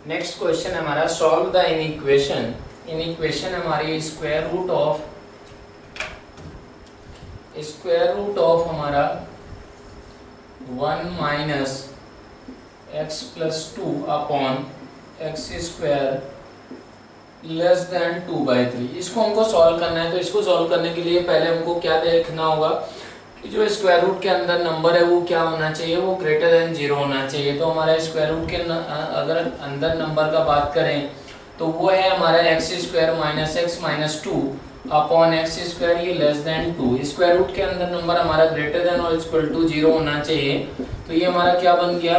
Next question हमारा solve the inequation. Inequation हमारी square root of हमारा 1 minus x plus 2 upon x square less than 2/3। इसको हमको solve करना है। तो इसको सॉल्व करने के लिए पहले हमको क्या देखना होगा कि जो स्क्वायर रूट के अंदर नंबर है वो क्या होना चाहिए, वो ग्रेटर देन 0 होना चाहिए। तो हमारा स्क्वायर रूट के अगर अंदर नंबर का बात करें तो वो है हमारा x square minus x minus 2 upon x square, ये लेस देन 2। स्क्वायर रूट के अंदर नंबर हमारा ग्रेटर देन और इक्वल टू 0 होना चाहिए। तो ये हमारा क्या बन गया,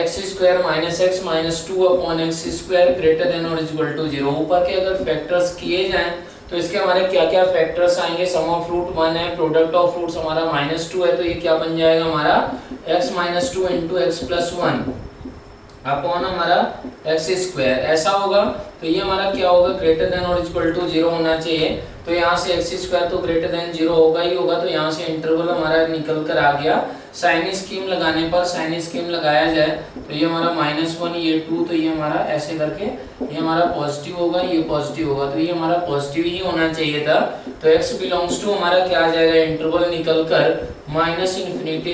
x square minus x minus 2 upon x square greater than और इक्वल टू 0। ऊपर के अगर फैक्टर्स किए जाएं तो इसके हमारे क्या क्या फैक्टर्स आएंगे। सम ऑफ रूट 1 है, प्रोडक्ट ऑफ रूट्स हमारा -2 है, तो ये क्या बन जाएगा हमारा x minus 2 into x plus 1 upon हमारा एक्स स्क्वायर। ऐसा होगा तो ये हमारा क्या होगा, ग्रेटर देन और इक्वल टू 0 होना चाहिए। तो यहाँ से एक्स स्क्वायर तो ग्रेटर देन 0 होगा ही होगा। तो यहाँ से इंटरवल हमारा निकल कर आ गया। साइन स्कीम लगाने पर, साइन स्कीम लगाया जाए तो ये हमारा -1 ये 2, तो ये हमारा ऐसे करके ये हमारा पॉजिटिव होगा, ये पॉजिटिव होगा, तो ये हमारा पॉजिटिव ही होना चाहिए था। तो x बिलोंग्स टू हमारा क्या आ जाएगा, इंटरवल निकल कर -∞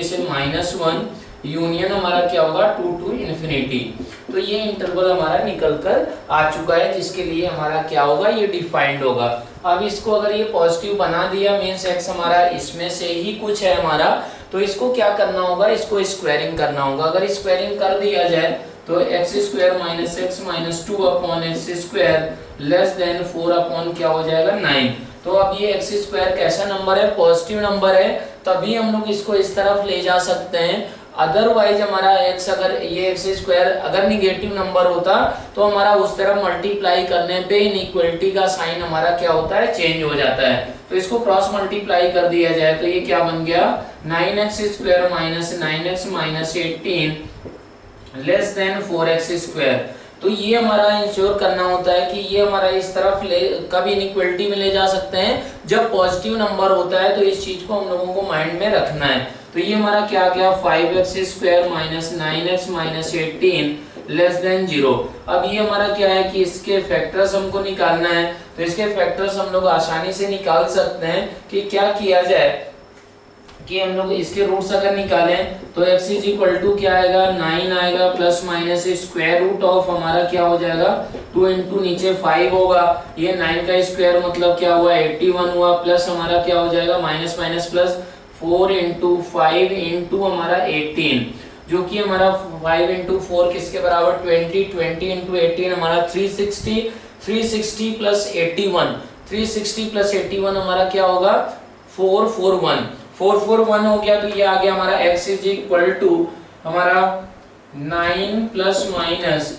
से -1 यूनियन हमारा क्या होगा 2 to इन्फिनिटी। तो ये इंटरवल हमारा निकल कर आ चुका है, जिसके लिए हमारा क्या होगा, ये डिफाइंड होगा। अब इसको अगर ये पॉजिटिव बना दिया मींस x हमारा इसमें से ही कुछ है हमारा, तो इसको क्या करना होगा, इसको स्क्वायरिंग करना होगा। अगर स्क्वायरिंग कर दिया जाए तो x square minus x minus 2 upon x square less than 4 upon क्या हो जाएगा 9। तो अब ये एक्स स्क्वायर कैसा नंबर है, पॉजिटिव नंबर है, तभी हम लोग इसको इस तरफ ले जा सकते हैं। अदरवाइज हमारा x, अगर ये एक्स स्क्वायर अगर निगेटिव नंबर होता तो हमारा उस तरफ मल्टीप्लाई करने पे इनइक्वालिटी का साइन हमारा क्या होता है, चेंज हो जाता है। तो इसको क्रॉस मल्टीप्लाई कर दिया जाए तो ये क्या बन गया, 9x square minus 9x minus 18 less than 4x square. तो ये हमारा इंश्योर करना होता है कि ये हमारा इस तरफ ले कब इनइक्वालिटी में ले जा सकते हैं, जब पॉजिटिव नंबर होता है। तो इस चीज को हम लोगों को माइंड में रखना है। तो ये हमारा क्या आ गया, 5x square minus 9x minus 18 less than 0। अब ये हमारा क्या है कि इसके फैक्टर्स हमको निकालना है। तो इसके फैक्टर्स हम लोग आसानी से निकाल सकते हैं कि क्या किया जाए कि हम लोग इसके रूट्स अगर निकालें तो x इज इक्वल टू क्या आएगा, 9 आएगा plus minus square root of हमारा क्या हो जाएगा 2 इंटू नीचे 5 होगा। ये 9 का स्क्वायर मतलब क्या हुआ 81 हुआ, प्लस हमारा क्या हो जाएगा minus minus plus 4 into 5 into हमारा 18, जो कि हमारा 5 इंटू 4 किसके बराबर 20, 20 इंटू 18 हमारा 360, 360 प्लस 81, 360 प्लस 81 हमारा क्या होगा 441, 441 हो गया। तो ये आ गया हमारा x इज इक्वल टू हमारा 9 plus minus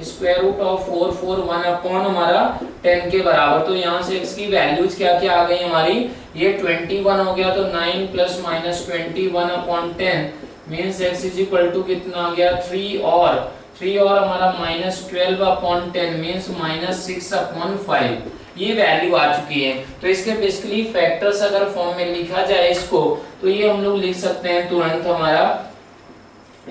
square root of 441 upon हमारा 10 के बराबर। तो यहाँ से x की वैल्यूज क्या क्या आ गई हमारी, ये 21 हो गया। तो 9 plus minus 21 upon 10 means x is equal to कितना आ गया 3 और हमारा minus 12 upon 10 means minus 6 upon 5। ये वैल्यू आ चुकी है। तो इसके बेसिकली फैक्टर्स अगर फॉर्म में लिखा जाए इसको, तो ये हम लोग लिख सकते हैं तुरंत हमारा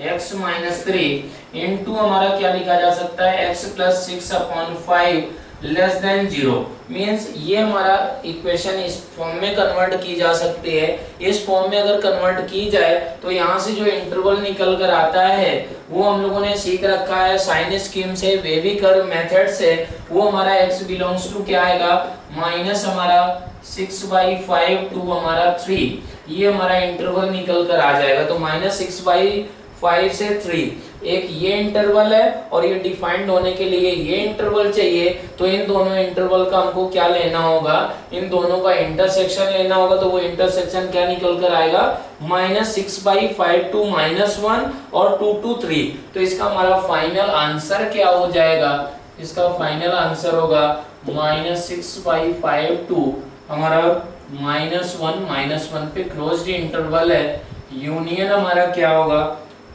x माइनस 3 इंटू हमारा क्या लिखा जा सकता है x plus 6 upon 5 less than 0। Means ये हमारा इक्वेशन इस फॉर्म में कन्वर्ट की जा सकती है। इस फॉर्म में अगर कन्वर्ट की जाए तो यहाँ से जो इंटरवल निकल कर आता है वो हम लोगों ने सीख रखा है साइन स्कीम से, वेवी कर्व मेथड से। वो हमारा x बिलोंग्स टू क्या आएगा, माइनस हमारा 6/5 टू हमारा 3, ये हमारा इंटरवल निकल कर आ जाएगा। तो -6/5 से 3 एक ये इंटरवल है और ये डिफाइंड होने के लिए ये इंटरवल चाहिए। तो इन दोनों इंटरवल का हमको क्या लेना होगा, इन दोनों का इंटरसेक्शन लेना होगा। तो वो इंटरसेक्शन क्या निकल कर आएगा, -6/5 टू -1 और 2 to 3। तो इसका हमारा फाइनल आंसर क्या हो जाएगा, इसका फाइनल आंसर होगा -6/5 टू हमारा -1 पे क्लोज्ड इंटरवल है, यूनियन हमारा क्या होगा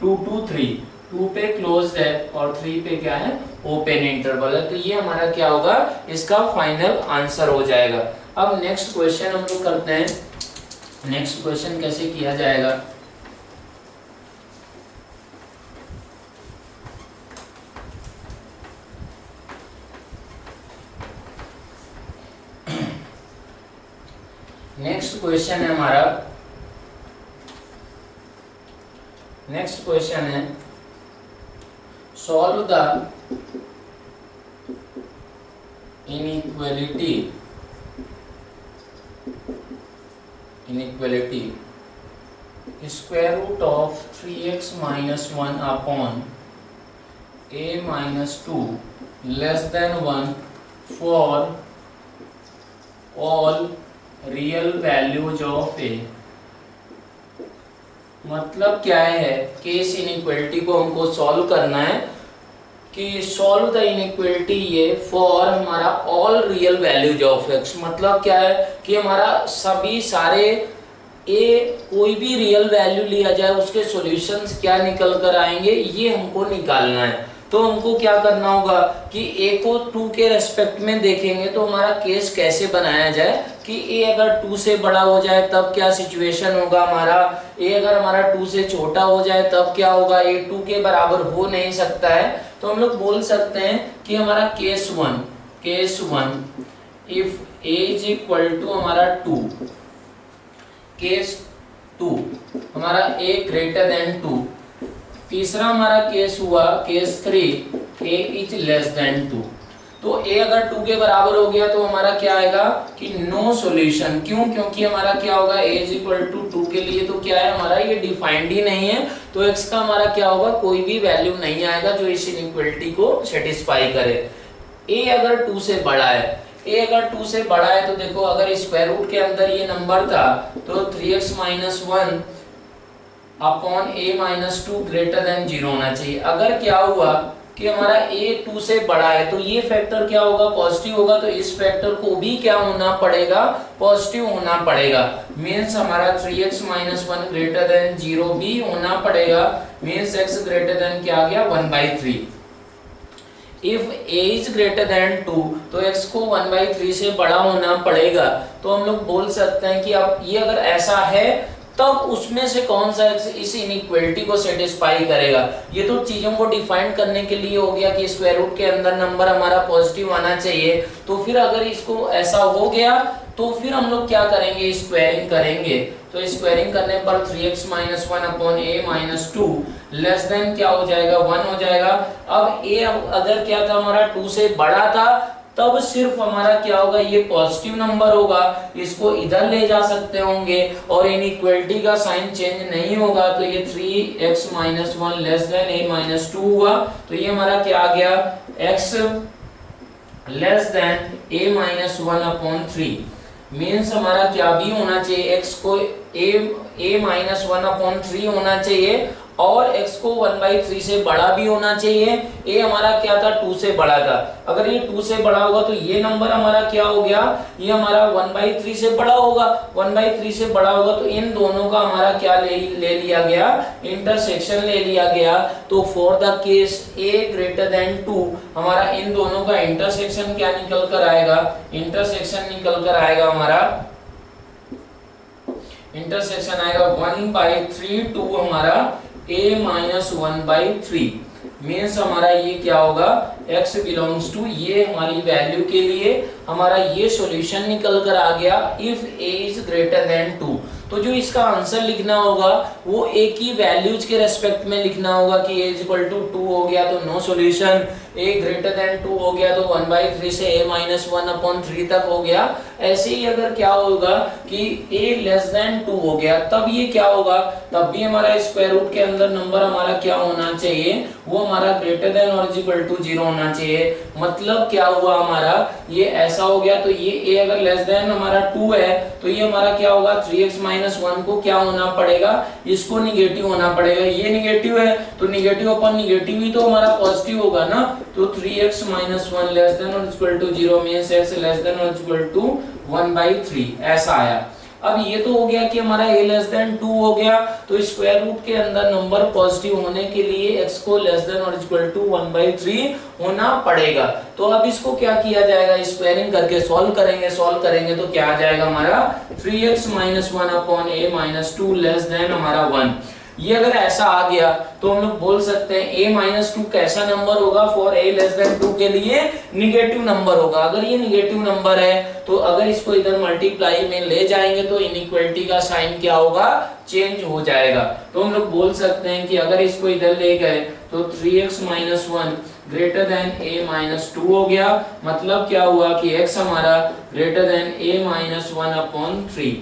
2 to 3, 2 पे क्लोज्ड है और 3 पे क्या है ओपन इंटरवल है। तो ये हमारा क्या होगा, इसका फाइनल आंसर हो जाएगा। अब नेक्स्ट क्वेश्चन हम लोग करते हैं। नेक्स्ट क्वेश्चन कैसे किया जाएगा, नेक्स्ट क्वेश्चन है हमारा, नेक्स्ट क्वेश्चन है solve the inequality square root of 3x minus 1 upon a minus 2 less than 1 for all real values of a। मतलब क्या है कि इस इनइक्वालिटी को हमको सॉल्व करना है कि सॉल्व द इनइक्वालिटी ये फॉर हमारा all real values of x। मतलब क्या है कि हमारा सभी सारे a कोई भी रियल वैल्यू लिया जाए उसके सॉल्यूशंस क्या निकल कर आएंगे ये हमको निकालना है। तो हमको क्या करना होगा कि a को 2 के रेस्पेक्ट में देखेंगे तो हमारा केस कैसे बनाया जाए कि a अगर 2 से बड़ा हो जाए तब क्या सिचुएशन होगा हमारा, a अगर हमारा 2 से छोटा हो जाए तब क्या होगा, a 2 के बराबर हो नहीं सकता है। तो हम लोग बोल सकते हैं कि हमारा case one if a is equal to हमारा 2, केस 2 हमारा a ग्रेटर देन 2। तीसरा हमारा केस हुआ case 3 a is less then 2। तो a अगर 2 के बराबर हो गया तो हमारा क्या आएगा कि नो सॉल्यूशन। क्यों? क्योंकि हमारा क्या होगा a इज इक्वल टू 2 के लिए तो क्या है हमारा ये डिफाइंड ही नहीं है, तो x का हमारा क्या होगा कोई भी वैल्यू नहीं आएगा जो इस इनइक्वालिटी को सेटिस्फाई करे। a अगर 2 से बड़ा है, a अगर 2 से बड़ा है तो देखो अगर स्क्वायर रूट के अंदर ये नंबर था तो 3x minus 1 upon a minus 2 greater than 0 होना चाहिए। अगर क्या हुआ कि हमारा a 2 से बड़ा है तो ये फैक्टर क्या होगा पॉजिटिव होगा, तो इस फैक्टर को भी क्या होना पड़ेगा पॉजिटिव होना पड़ेगा। मींस हमारा 3x माइनस 1 ग्रेटर देन 0 भी होना पड़ेगा। मींस x ग्रेटर देन क्या आ गया 1/3। If a is greater than 2 तो x को 1/3 से बड़ा होना पड़ेगा। तो हम लोग बोल सकते हैं कि अब ये अगर ऐसा है तब उसमें से कौन सा इस इनइक्वालिटी को सेटिस्फाई करेगा। ये तो चीजों को डिफाइन करने के लिए हो गया कि स्क्वायर रूट के अंदर नंबर हमारा पॉजिटिव आना चाहिए। तो फिर अगर इसको ऐसा हो गया तो फिर हम लोग क्या करेंगे स्क्वायरिंग करेंगे। तो स्क्वायरिंग करने पर 3x minus 1 upon a minus 2 less then क्या हो जाएगा 1 हो जाएगा। अब a अगर क्या था हमारा 2 से बड़ा था तब सिर्फ हमारा क्या होगा ये पॉजिटिव नंबर होगा, इसको इधर ले जा सकते होंगे और इनइक्वालिटी का साइन चेंज नहीं होगा। तो ये 3x minus 1 less then a minus 2 हुआ। तो ये हमारा क्या आ गया x less then a minus 1 upon 3। Means हमारा क्या भी होना चाहिए x को a माइनस 1 अपॉन 3 होना चाहिए और x को 1/3 से बड़ा भी होना चाहिए। a हमारा क्या था 2 से बड़ा था, अगर ये 2 से बड़ा होगा तो ये नंबर हमारा क्या हो गया ये हमारा 1/3 से बड़ा होगा। 1/3 से बड़ा होगा तो इन दोनों का हमारा क्या ले लिया गया इंटरसेक्शन ले लिया गया। तो for the case a greater than 2 हमारा इन दोनों का इंटरसेक्शन क्या निकल कर आएगा, इंटरसेक्शन निकल कर आएगा हमारा इंटरसेक्शन आएगा 1/3 टू हमारा a माइनस 1/3। मीन्स हमारा ये क्या होगा x बिलोंग्स टू ये हमारी वैल्यू के लिए हमारा ये सॉल्यूशन निकल कर आ गया if a is greater than 2। तो जो इसका आंसर लिखना होगा वो a की वैल्यूज के रेस्पेक्ट में लिखना होगा कि a इज इक्वल टू 2 हो गया तो no solution, a greater than 2 हो गया तो 1/3 से a माइनस 1 अपॉन 3 तक हो गया। ऐसे ही अगर क्या होगा कि a लेस देन 2 हो गया तब ये क्या होगा, तब भी हमारा स्क्वायर रूट के अंदर नंबर हमारा क्या होना चाहिए वो हमारा ग्रेटर देन और इज इक्वल टू 0 होना चाहिए। मतलब क्या हुआ हमारा ये ऐसा हो गया। तो ये a अगर लेस देन हमारा 2 है तो ये हमारा क्या होगा 3x माइनस 1 को क्या होना पड़ेगा इसको निगेटिव होना पड़ेगा। ये निगेटिव है तो निगेटिव अपॉन निगेटिव ही तो हमारा पॉजिटिव होगा ना। तो 3x माइनस 1 लेस देन और equal to 0 means x less than और इक्वल टू 1/3 ऐसा आया। अब ये तो हो गया कि हमारा a लेस देन 2 हो गया तो स्क्वायर रूट के अंदर नंबर पॉजिटिव होने के लिए x को लेस देन और इक्वल टू 1/3 होना पड़ेगा। तो अब इसको क्या किया जाएगा स्क्वायरिंग करके सॉल्व करेंगे तो क्या आ जाएगा हमारा 3x minus 1 upon a minus 2 less then हमारा 1। ये अगर ऐसा आ गया तो हम लोग बोल सकते हैं a माइनस टू कैसा नंबर होगा, फॉर a लेस देन 2 के लिए निगेटिव नंबर होगा। अगर ये निगेटिव नंबर है तो अगर इसको इधर मल्टीप्लाई में ले जाएंगे तो इनइक्वालिटी का साइन क्या होगा, चेंज हो जाएगा। तो हम लोग बोल सकते हैं कि अगर इसको इधर ले गए तो 3x minus 1 greater than a minus 2 हो गया। मतलब क्या हुआ कि x हमारा greater than a minus 1 upon 3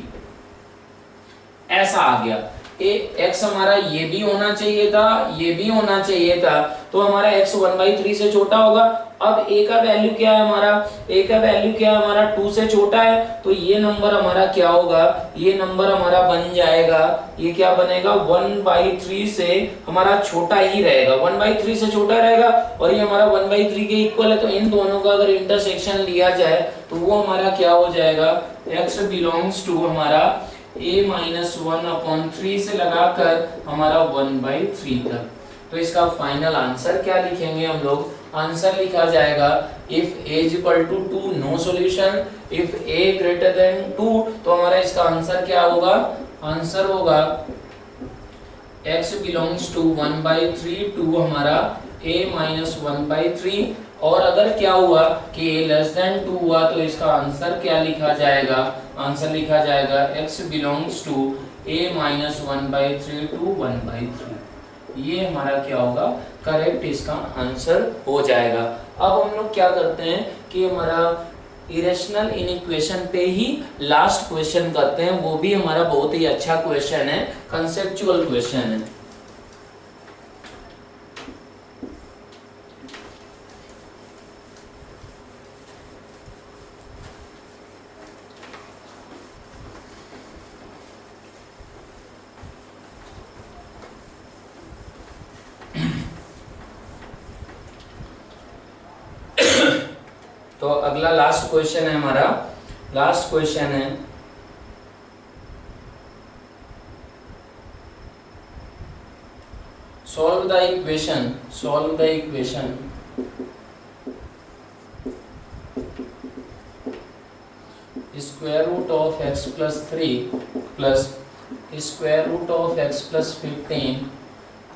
ऐसा आ गया। x हमारा ये भी होना चाहिए था, ये भी होना चाहिए था, तो हमारा x 1/3 से छोटा होगा। अब a का वैल्यू क्या है हमारा, a का वैल्यू क्या है हमारा 2 से छोटा है, तो ये नंबर हमारा क्या होगा, ये नंबर हमारा बन जाएगा, ये क्या बनेगा 1/3 से हमारा छोटा ही रहेगा, 1/3 से छोटा रहेगा और ये हमारा 1/3 के इक्वल है। तो इन दोनों का अगर इंटरसेक्शन लिया जाए तो वो हमारा क्या हो जाएगा, x बिलोंग्स टू हमारा a माइनस 1 अपॉन 3 से लगाकर हमारा 1/3 तक। तो इसका फाइनल आंसर क्या लिखेंगे हम लोग, आंसर लिखा जाएगा if a is equal to 2 no solution, if a greater than 2 तो हमारा इसका आंसर क्या होगा, आंसर होगा x बिलोंग्स टू 1/3 टू हमारा a माइनस 1/3। और अगर क्या हुआ कि a लेस देन 2 हुआ तो इसका आंसर क्या लिखा जाएगा, आंसर लिखा जाएगा x belongs to a minus 1/3 to 1/3। ये हमारा क्या होगा, करेक्ट इसका आंसर हो जाएगा। अब हम लोग क्या करते हैं कि हमारा इरेशनल इनइक्वेशन पे ही लास्ट क्वेश्चन करते हैं, वो भी हमारा बहुत ही अच्छा क्वेश्चन है, कंसेप्चुअल क्वेश्चन है। तो अगला लास्ट क्वेश्चन है हमारा, लास्ट क्वेश्चन है solve the equation, solve the equation square root of x plus 3 plus square root of x plus 15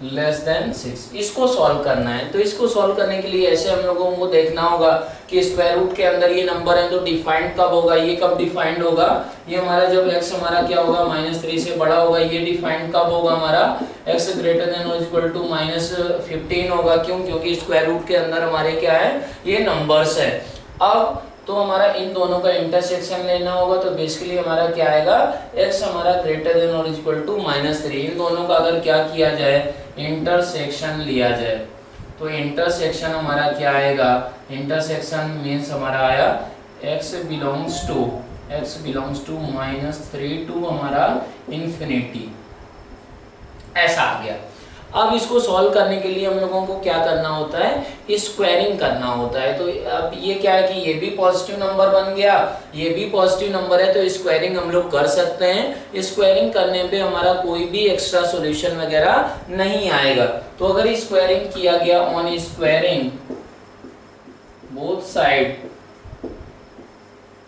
less than 6। इसको सॉल्व करना है। तो इसको सॉल्व करने के लिए ऐसे हम लोगों को देखना होगा कि स्क्वायर रूट के अंदर ये नंबर है तो डिफाइंड कब होगा, ये कब डिफाइंड होगा, ये हमारा जब x हमारा क्या होगा -3 से बड़ा होगा। ये डिफाइंड कब होगा हमारा, x ग्रेटर देन और इक्वल टू -15 होगा। क्यों, क्योंकि स्क्वायर रूट के अंदर हमारे क्या है, ये नंबर्स है। अब तो हमारा इन दोनों का इंटरसेक्शन लेना होगा। तो बेसिकली हमारा क्या आएगा, x हमारा ग्रेटर देन और इक्वल टू -3, इन दोनों का अगर क्या किया जाए, इंटरसेक्शन लिया जाए, तो इंटरसेक्शन हमारा क्या आएगा, इंटरसेक्शन मींस हमारा आया x बिलोंग्स टू -3 टू हमारा इन्फिनिटी, ऐसा आ गया। अब इसको सॉल्व करने के लिए हम लोगों को क्या करना होता है, स्क्वायरिंग करना होता है। तो अब ये क्या है कि ये भी पॉजिटिव नंबर बन गया, ये भी पॉजिटिव नंबर है, तो स्क्वायरिंग हम लोग कर सकते हैं। स्क्वायरिंग करने पे हमारा कोई भी एक्स्ट्रा सॉल्यूशन वगैरह नहीं आएगा। तो अगर स्क्वायरिंग किया गया, ऑन स्क्वायरिंग बोथ साइड,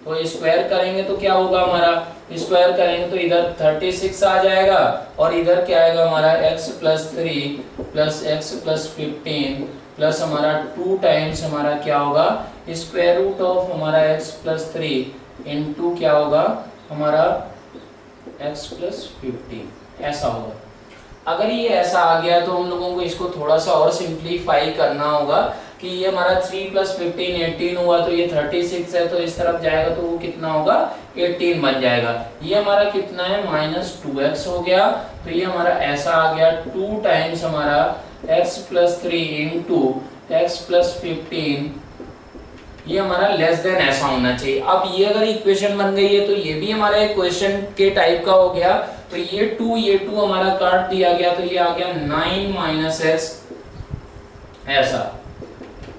तो स्क्वायर करेंगे तो क्या होगा हमारा, स्क्वायर करेंगे तो इधर 36 आ जाएगा और इधर क्या आएगा हमारा x plus 3 plus x plus 15 plus हमारा 2 टाइम्स हमारा क्या होगा, स्क्वायर रूट ऑफ हमारा x प्लस 3 इंटू क्या होगा हमारा x प्लस 15, ऐसा होगा। अगर ये ऐसा आ गया तो हम लोगों को इसको थोड़ा सा और सिंप्लीफाई करना होगा कि ये हमारा 3 प्लस 15 18 हुआ, तो ये 36 है, तो इस तरफ जाएगा तो वो कितना होगा 18 बन जाएगा। ये हमारा कितना है -2x हो गया, तो ये हमारा ऐसा आ गया 2 टाइम्स हमारा x plus 3 into x plus 15, ये हमारा लेस देन ऐसा होना चाहिए। अब ये अगर इक्वेशन बन गई है तो ये भी हमारा एक क्वेश्चन के टाइप का हो गया। तो ये 2 हमारा काट दिया गया, तो ये आ गया 9 - x, ऐसा।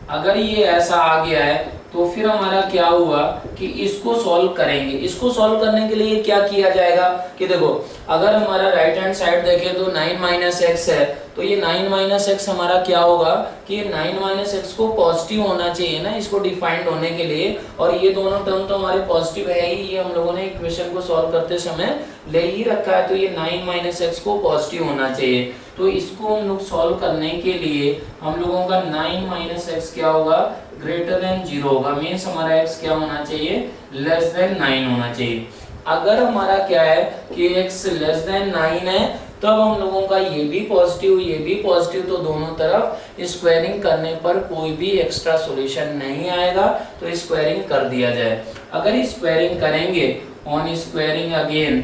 अगर ये ऐसा आ गया है तो फिर हमारा क्या हुआ कि इसको सॉल्व करेंगे। इसको सॉल्व करने के लिए क्या किया जाएगा कि देखो, अगर हमारा राइट हैंड साइड देखें तो 9 माइनस एक्स है, तो ये 9 माइनस एक्स हमारा क्या होगा कि ये 9 माइनस एक्स को पॉजिटिव होना चाहिए ना इसको डिफाइंड होने के लिए, और ये दोनों टर्म तो हमारे पॉजिटिव है ही, ये हम लोगों ने इक्वेशन को सॉल्व करते समय ले ही रखा है, तो ये 9 माइनस एक्स को पॉजिटिव होना चाहिए। तो इसको हम लोग सॉल्व करने के लिए हम लोगों का 9 माइनस एक्स क्या होगा, ग्रेटर देन 0 होगा, मीन्स हमारा x क्या होना चाहिए, लेस देन 9 होना चाहिए। अगर हमारा क्या है कि x लेस देन 9 है, तब हम लोगों का ये भी पॉजिटिव, तो दोनों तरफ स्क्वायरिंग करने पर कोई भी एक्स्ट्रा सॉल्यूशन नहीं आएगा, तो स्क्वायरिंग कर दिया जाए। अगर स्क्वायरिंग करेंगे, ऑन स्क्वायरिंग अगेन,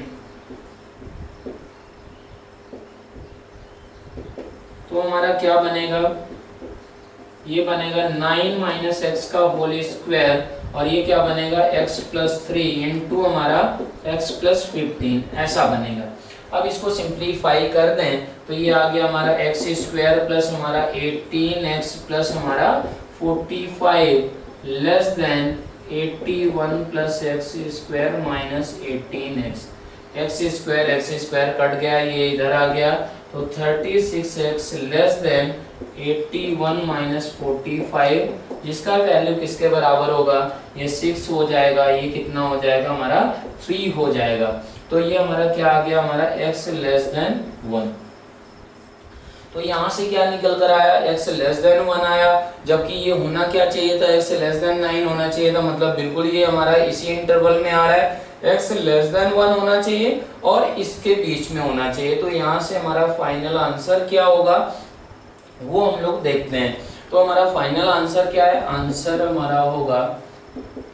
तो हमारा क्या बनेगा, ये बनेगा 9 माइनस एक्स का होल स्क्वायर, और ये क्या बनेगा x प्लस 3 इंटू हमारा x प्लस 15, ऐसा बनेगा। अब इसको सिंप्लीफाई कर दें तो ये आ गया हमारा एक्स स्क्वायर प्लस हमारा 18x प्लस हमारा 45 less than 81 plus x square minus 18x। X square cut गया, ये इधर आ गया, तो 36x लेस देन 81 माइनस 45, जिसका वैल्यू किसके बराबर होगा, ये 6 हो जाएगा, ये कितना हो जाएगा हमारा 3 हो जाएगा। तो ये हमारा क्या आ गया, हमारा x लेस देन 1। तो यहाँ से क्या निकल कर आया, x लेस देन 1 आया, जबकि ये होना क्या चाहिए था, x लेस देन 9 होना चाहिए था, मतलब बिल्कुल ये हमारा इसी इंटरवल में आ रहा है, x लेस देन 1 होना चाहिए और इसके बीच में होना चाहिए। तो यहाँ से हमारा फाइनल आंसर क्या होगा वो हम लोग देखते हैं। तो हमारा फाइनल आंसर क्या है, आंसर हमारा होगा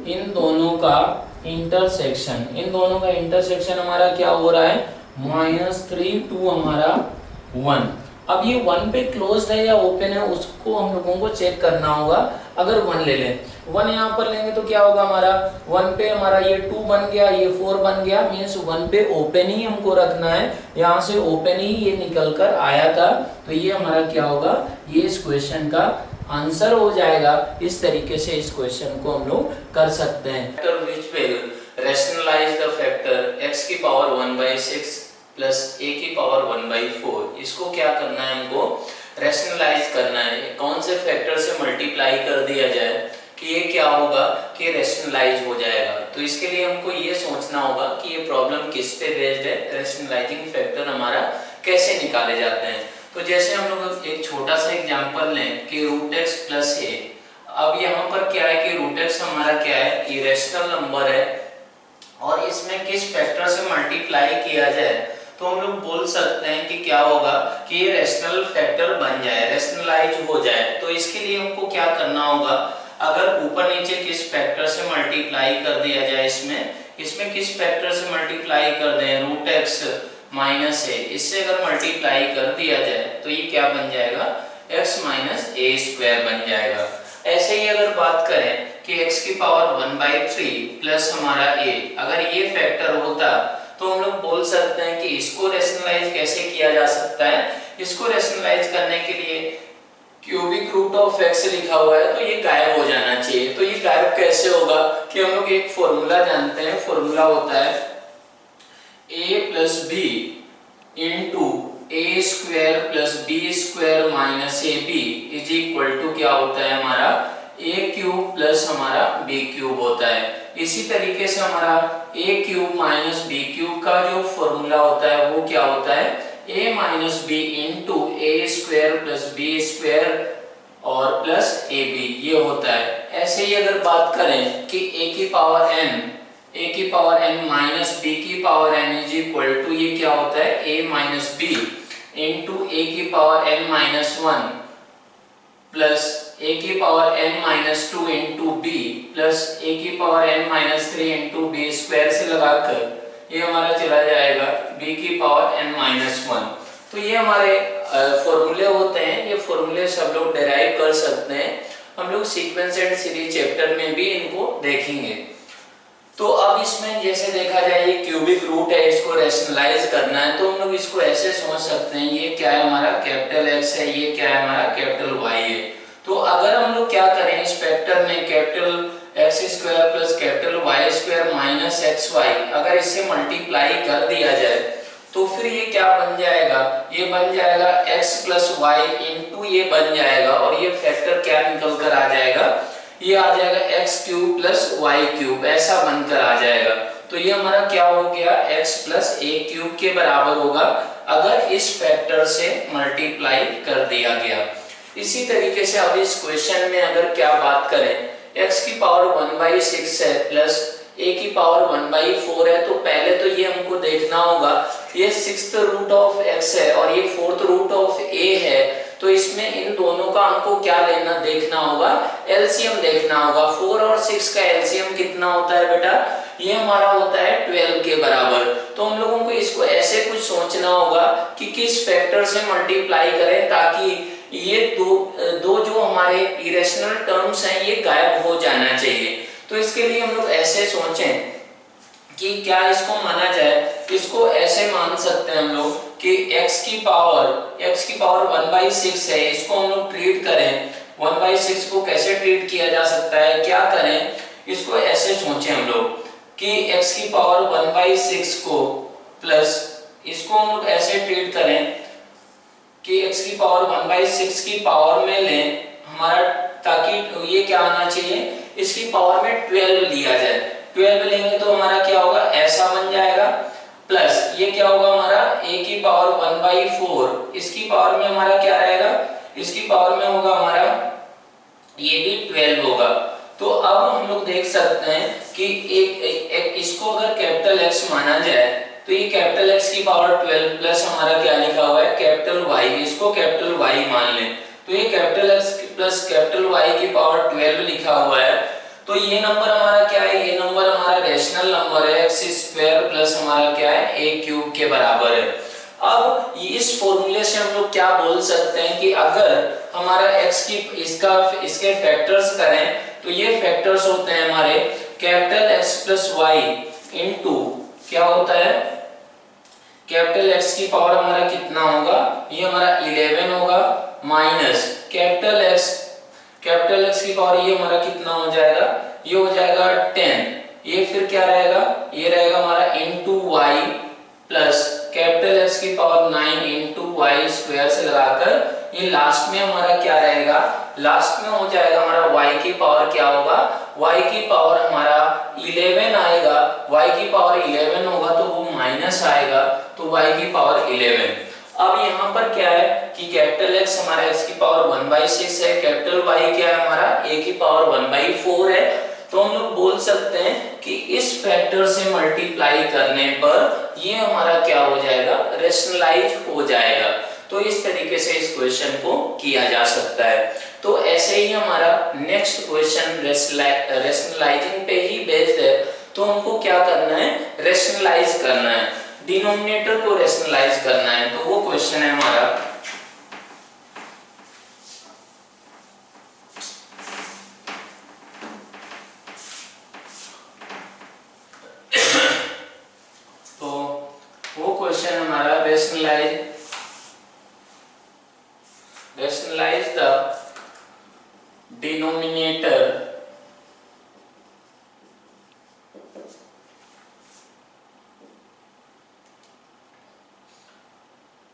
इन दोनों का इंटरसेक्शन हमारा क्या हो रहा है, -3 टू हमारा 1। अब ये 1 पे क्लोज्ड है या ओपन है उसको हम लोगों को चेक करना होगा। अगर 1 ले लें, 1 यहाँ पर लेंगे तो क्या होगा हमारा 1 पे हमारा ये 2 बन गया, ये 4 बन गया, मीन्स 1 पे ओपन ही हमको रखना है, यहाँ से ओपन ही ये निकल कर आया था, तो ये हमारा क्या होगा, ये इस क्वेश्चन का आंसर हो जाएगा। इस तरीके से इस क्वेश्चन को हम लोग कर सकते हैं। Which will rationalise the factor x की पावर 1/6 प्लस a की पावर 1/4, इसको क्या करना है, हमको रैशनलाइज करना है। कौन से फैक्टर से मल्टीप्लाई कर दिया जाए कि ये क्या होगा कि रैशनलाइज हो जाएगा। तो इसके लिए हमको ये सोचना होगा कि ये प्रॉब्लम किस पे बेस्ड है, रैशनलाइजिंग फैक्टर हमारा कैसे निकाले जाते हैं। तो जैसे हम लोग एक छोटा सा एग्जांपल लें कि √x प्लस a। अब यहाँ पर क्या है कि √x हमारा क्या है, इरेशनल नंबर है, और इसमें किस फैक्टर से मल्टीप्लाई किया जाए तो हम लोग बोल सकते हैं कि क्या होगा कि ये रैशनल फैक्टर बन जाए, रैशनलाइज हो जाए। तो इसके लिए हमको क्या करना होगा, अगर ऊपर नीचे किस फैक्टर से मल्टीप्लाई कर दिया जाए, इसमें किस फैक्टर से मल्टीप्लाई कर दें, √x माइनस a, इससे अगर मल्टीप्लाई कर दिया जाए तो ये क्या बन जाएगा, x माइनस a स्क्वायर बन जाएगा। ऐसे ही अगर बात करें कि x की पावर 1/3 प्लस हमारा a, अगर ये फैक्टर होता तो हम लोग बोल सकते हैं कि इसको रैशनलाइज कैसे किया जा सकता है। इसको रैशनलाइज करने के लिए क्यूबिक रूट ऑफ x लिखा हुआ है, तो ये गायब हो जाना चाहिए। तो ये गायब कैसे होगा कि हम लोग एक फॉर्मूला जानते हैं, फॉर्मूला होता है a plus B into A square plus B square minus A B is equal to क्या होता है हमारा ए क्यूब प्लस हमारा बी क्यूब होता है। इसी तरीके से हमारा A cube minus B cube का जो फॉर्मूला होता है वो क्या होता है, a minus B into A square plus B square और प्लस ए बी, ये होता है। ऐसे ही अगर बात करें कि a की पावर n माइनस b की power n is equal to ये क्या होता है a minus b into A की power n minus 1 plus a की power n minus 2 into b plus a की power n minus 3 into b square से लगाकर ये हमारा चला जाएगा b की पावर n माइनस 1। तो ये हमारे फॉर्मूले होते हैं, ये फॉर्मूले सब लोग डेराइव कर सकते हैं। हम लोग सीक्वेंस एंड सीरीज चैप्टर में भी इनको देखेंगे। तो अब इसमें जैसे देखा जाए ये क्यूबिक रूट है, इसको रैशनलाइज करना है तो हम लोग इसको ऐसे समझ सकते हैं, ये क्या है हमारा कैपिटल X है, ये क्या है हमारा कैपिटल Y है। तो अगर हम लोग क्या करें, इस फैक्टर में capital X square plus capital Y square minus X Y, अगर इसे मल्टीप्लाई कर दिया जाए तो फिर ये क्या बन जाएगा, ये बन जाएगा x प्लस वाई इंटू ये बन जाएगा, और ये फैक्टर क्या निकल कर आ जाएगा, ये आ जाएगा X cube plus Y cube, ऐसा बनकर आ जाएगा। तो ये हमारा क्या हो गया, x प्लस ए क्यूब के बराबर होगा अगर इस फैक्टर से मल्टीप्लाई कर दिया गया। इसी तरीके से अब इस क्वेश्चन में अगर क्या बात करें, x की पावर 1/6 है प्लस a की पावर 1/4 है, तो पहले तो ये हमको देखना होगा ये 6th रूट ऑफ x है और ये 4th रूट ऑफ a है, तो इसमें इन दोनों का हमको क्या लेना देखना होगा, एलसीएम देखना होगा। 4 और 6 का एलसीएम कितना होता है बेटा, ये हमारा होता है 12 के बराबर। तो हम लोगों को इसको ऐसे कुछ सोचना होगा कि किस फैक्टर से मल्टीप्लाई करें ताकि ये दो जो हमारे इरेशनल टर्म्स हैं ये गायब हो जाना चाहिए। तो इसके लिए हम लोग ऐसे सोचें कि क्या इसको माना जाए, इसको ऐसे मान सकते हैं हम लोग कि x की पावर 1/6 है, इसको हम लोग ट्रीट करें 1/6 को कैसे ट्रीट किया जा सकता है, क्या करें, इसको ऐसे सोचें हम लोग कि x की पावर 1/6 को प्लस इसको हम लोग ऐसे ट्रीट करें कि x की पावर 1/6 की पावर में लें हमारा, ताकि ये क्या आना चाहिए, इसकी पावर में 12 लिया जाए। 12 लेंगे तो हमारा क्या होगा, ऐसा बन जाएगा, प्लस ये क्या होगा हमारा a की पावर 1/4, इसकी पावर में हमारा क्या रहेगा, इसकी पावर में होगा हमारा ये भी 12 होगा। तो अब हम लोग देख सकते हैं कि एक इसको अगर कैपिटल X माना जाए तो ये कैपिटल X की पावर 12 प्लस हमारा क्या लिखा हुआ है कैपिटल Y, इसको कैपिटल Y मान लें, तो ये capital X plus capital Y की पावर 12 लिखा हुआ है। तो ये नंबर हमारा क्या है, ये नंबर हमारा रेशनल नंबर है, एक्स स्क्वायर प्लस हमारा क्या है ए क्यूब के बराबर है। अब इस फॉर्मूले से हम लोग क्या बोल सकते हैं कि अगर हमारा x की इसके फैक्टर्स करें तो ये फैक्टर्स होते हैं हमारे capital x plus Y into क्या होता है, कैपिटल x की पावर हमारा कितना होगा, ये हमारा 11 होगा, माइनस कैपिटल x की पावर ये हमारा कितना हो जाएगा, ये हो जाएगा 10, ये फिर क्या रहेगा, ये रहेगा हमारा into Y plus capital x की पावर 9 इंटू वाई स्क्वायर से लगाकर ये लास्ट में हमारा क्या रहेगा, लास्ट में हो जाएगा हमारा y की पावर क्या होगा, y की पावर हमारा 11 आएगा, y की पावर 11 होगा तो वो माइनस आएगा, तो y की पावर 11। अब यहाँ पर क्या है कि कैपिटल X हमारा x की पावर 1/6 है, कैपिटल Y क्या है हमारा a की पावर 1/4 है। तो हम लोग बोल सकते हैं कि इस फैक्टर से मल्टीप्लाई करने पर ये हमारा क्या हो जाएगा, रेशनलाइज हो जाएगा। तो इस तरीके से इस क्वेश्चन को किया जा सकता है। तो ऐसे ही हमारा नेक्स्ट क्वेश्चन रेशनलाइजिंग पे ही बेस्ड है, तो हमको क्या करना है, रेशनलाइज करना है, डिनोमिनेटर को रेशनलाइज करना है। तो वो क्वेश्चन है हमारा rationalize the denominator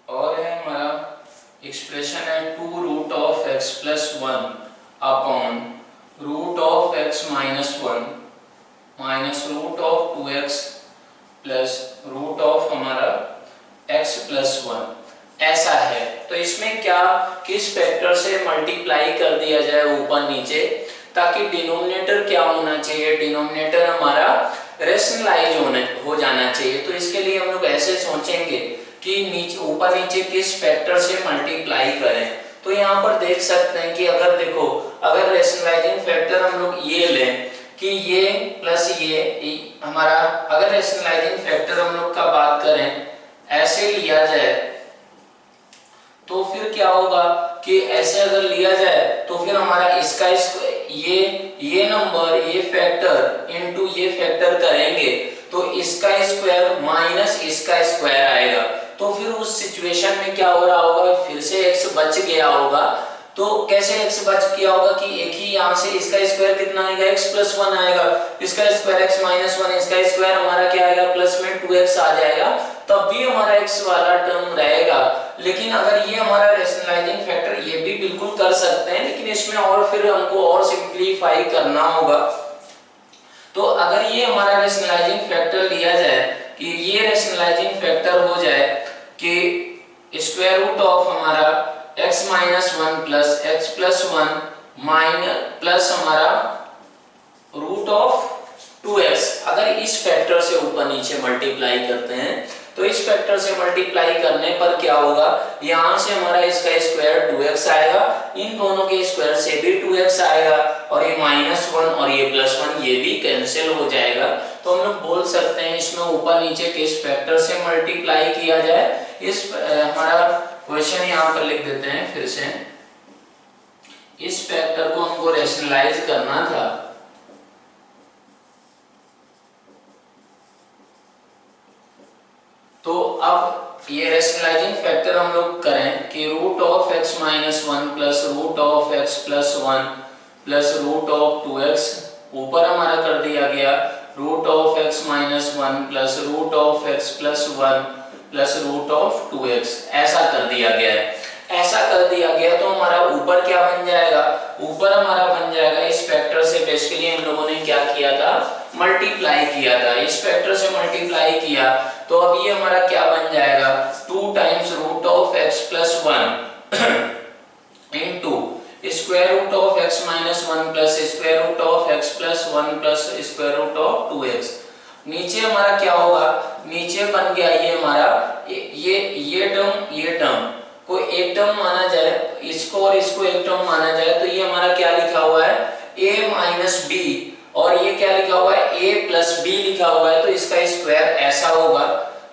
और है हमारा एक्सप्रेशन है 2 root of x plus 1 upon root of x minus 1 minus root of 2x plus root of हमारा x प्लस 1 ऐसा है। तो इसमें क्या किस फैक्टर से मल्टीप्लाई कर दिया जाए ऊपर नीचे, ताकि डिनोमिनेटर क्या होना चाहिए, डिनोमिनेटर हमारा रेशनलाइज हो जाना चाहिए। तो इसके लिए हम लोग ऐसे सोचेंगे कि नीचे ऊपर नीचे किस फैक्टर से मल्टीप्लाई करें। तो यहाँ पर देख सकते हैं कि अगर देखो, अगर रेशनलाइजिंग फैक्टर हम लोग ये लें कि ये प्लस ये हमारा, अगर रेशनलाइजिंग फैक्टर हम लोग का बात करें ऐसे लिया जाए तो फिर क्या होगा कि ऐसे अगर लिया जाए तो फिर हमारा इसका ये नंबर ये फैक्टर इनटू ये फैक्टर करेंगे तो इसका स्क्वायर माइनस इसका स्क्वायर आएगा। तो फिर उस सिचुएशन में क्या हो रहा होगा, फिर से x बच गया होगा, तो कैसे x बच किया होगा कि एक ही यहाँ से इसका स्क्वायर कितना आएगा x प्लस 1 आएगा, इसका स्क्वायर x माइनस 1, इसका स्क्वायर हमारा क्या आएगा प्लस में 2x आ जाएगा, तब भी हमारा x वाला टर्म रहेगा। लेकिन अगर ये हमारा रैशनलाइजिंग फैक्टर, ये भी बिल्कुल कर सकते हैं, लेकिन इसमें और फिर हमको और सिंप्लीफाई करना होगा। तो अगर ये हमारा रैशनलाइजिंग फैक्टर लिया जाए कि ये रैशनलाइजिंग फैक्टर हो जाए कि स्क्वायर रूट ऑफ हमारा x minus 1 plus x plus 1 minus plus हमारा रूट ऑफ 2x, अगर इस फैक्टर से ऊपर नीचे मल्टीप्लाई करते हैं तो इस फैक्टर से मल्टीप्लाई करने पर क्या होगा, यहाँ से हमारा इसका स्क्वायर 2x आएगा, इन दोनों के स्क्वायर से भी 2x आएगा, और ये माइनस 1 और ये प्लस 1 ये भी कैंसिल हो जाएगा। तो हम लोग बोल सकते हैं इसमें ऊपर नीचे किस फैक्टर से मल्टीप्लाई किया जाए। इस हमारा क्वेश्चन यहाँ पर लिख देते हैं फिर से, इस फैक्टर को हमको रैशनलाइज करना था, तो अब ये रैशनलाइजिंग फैक्टर हम लोग करें कि root of x minus 1 plus root of x plus 1 plus root of 2x, ऊपर हमारा कर दिया गया root of x minus 1 plus root of x plus 1 plus root of 2x, ऐसा कर दिया गया है। ऐसा कर दिया गया तो हमारा ऊपर क्या बन जाएगा, ऊपर हमारा बन जाएगा इस फैक्टर से बेसिकली हम लोगों ने क्या किया था, मल्टीप्लाई किया था, इस फैक्टर से मल्टीप्लाई किया, तो अब ये हमारा क्या बन जाएगा 2 times root of x plus 1 into square root of x minus 1 plus square root of x plus 1 plus square root of 2x। नीचे हमारा क्या होगा, नीचे बन गया ये हमारा ये टर्म को एक टर्म माना जाए, इसको और इसको एक टर्म माना जाए, तो ये हमारा क्या लिखा हुआ है a माइनस b, और ये क्या लिखा हुआ है a प्लस b लिखा हुआ है, तो इसका स्क्वायर ऐसा होगा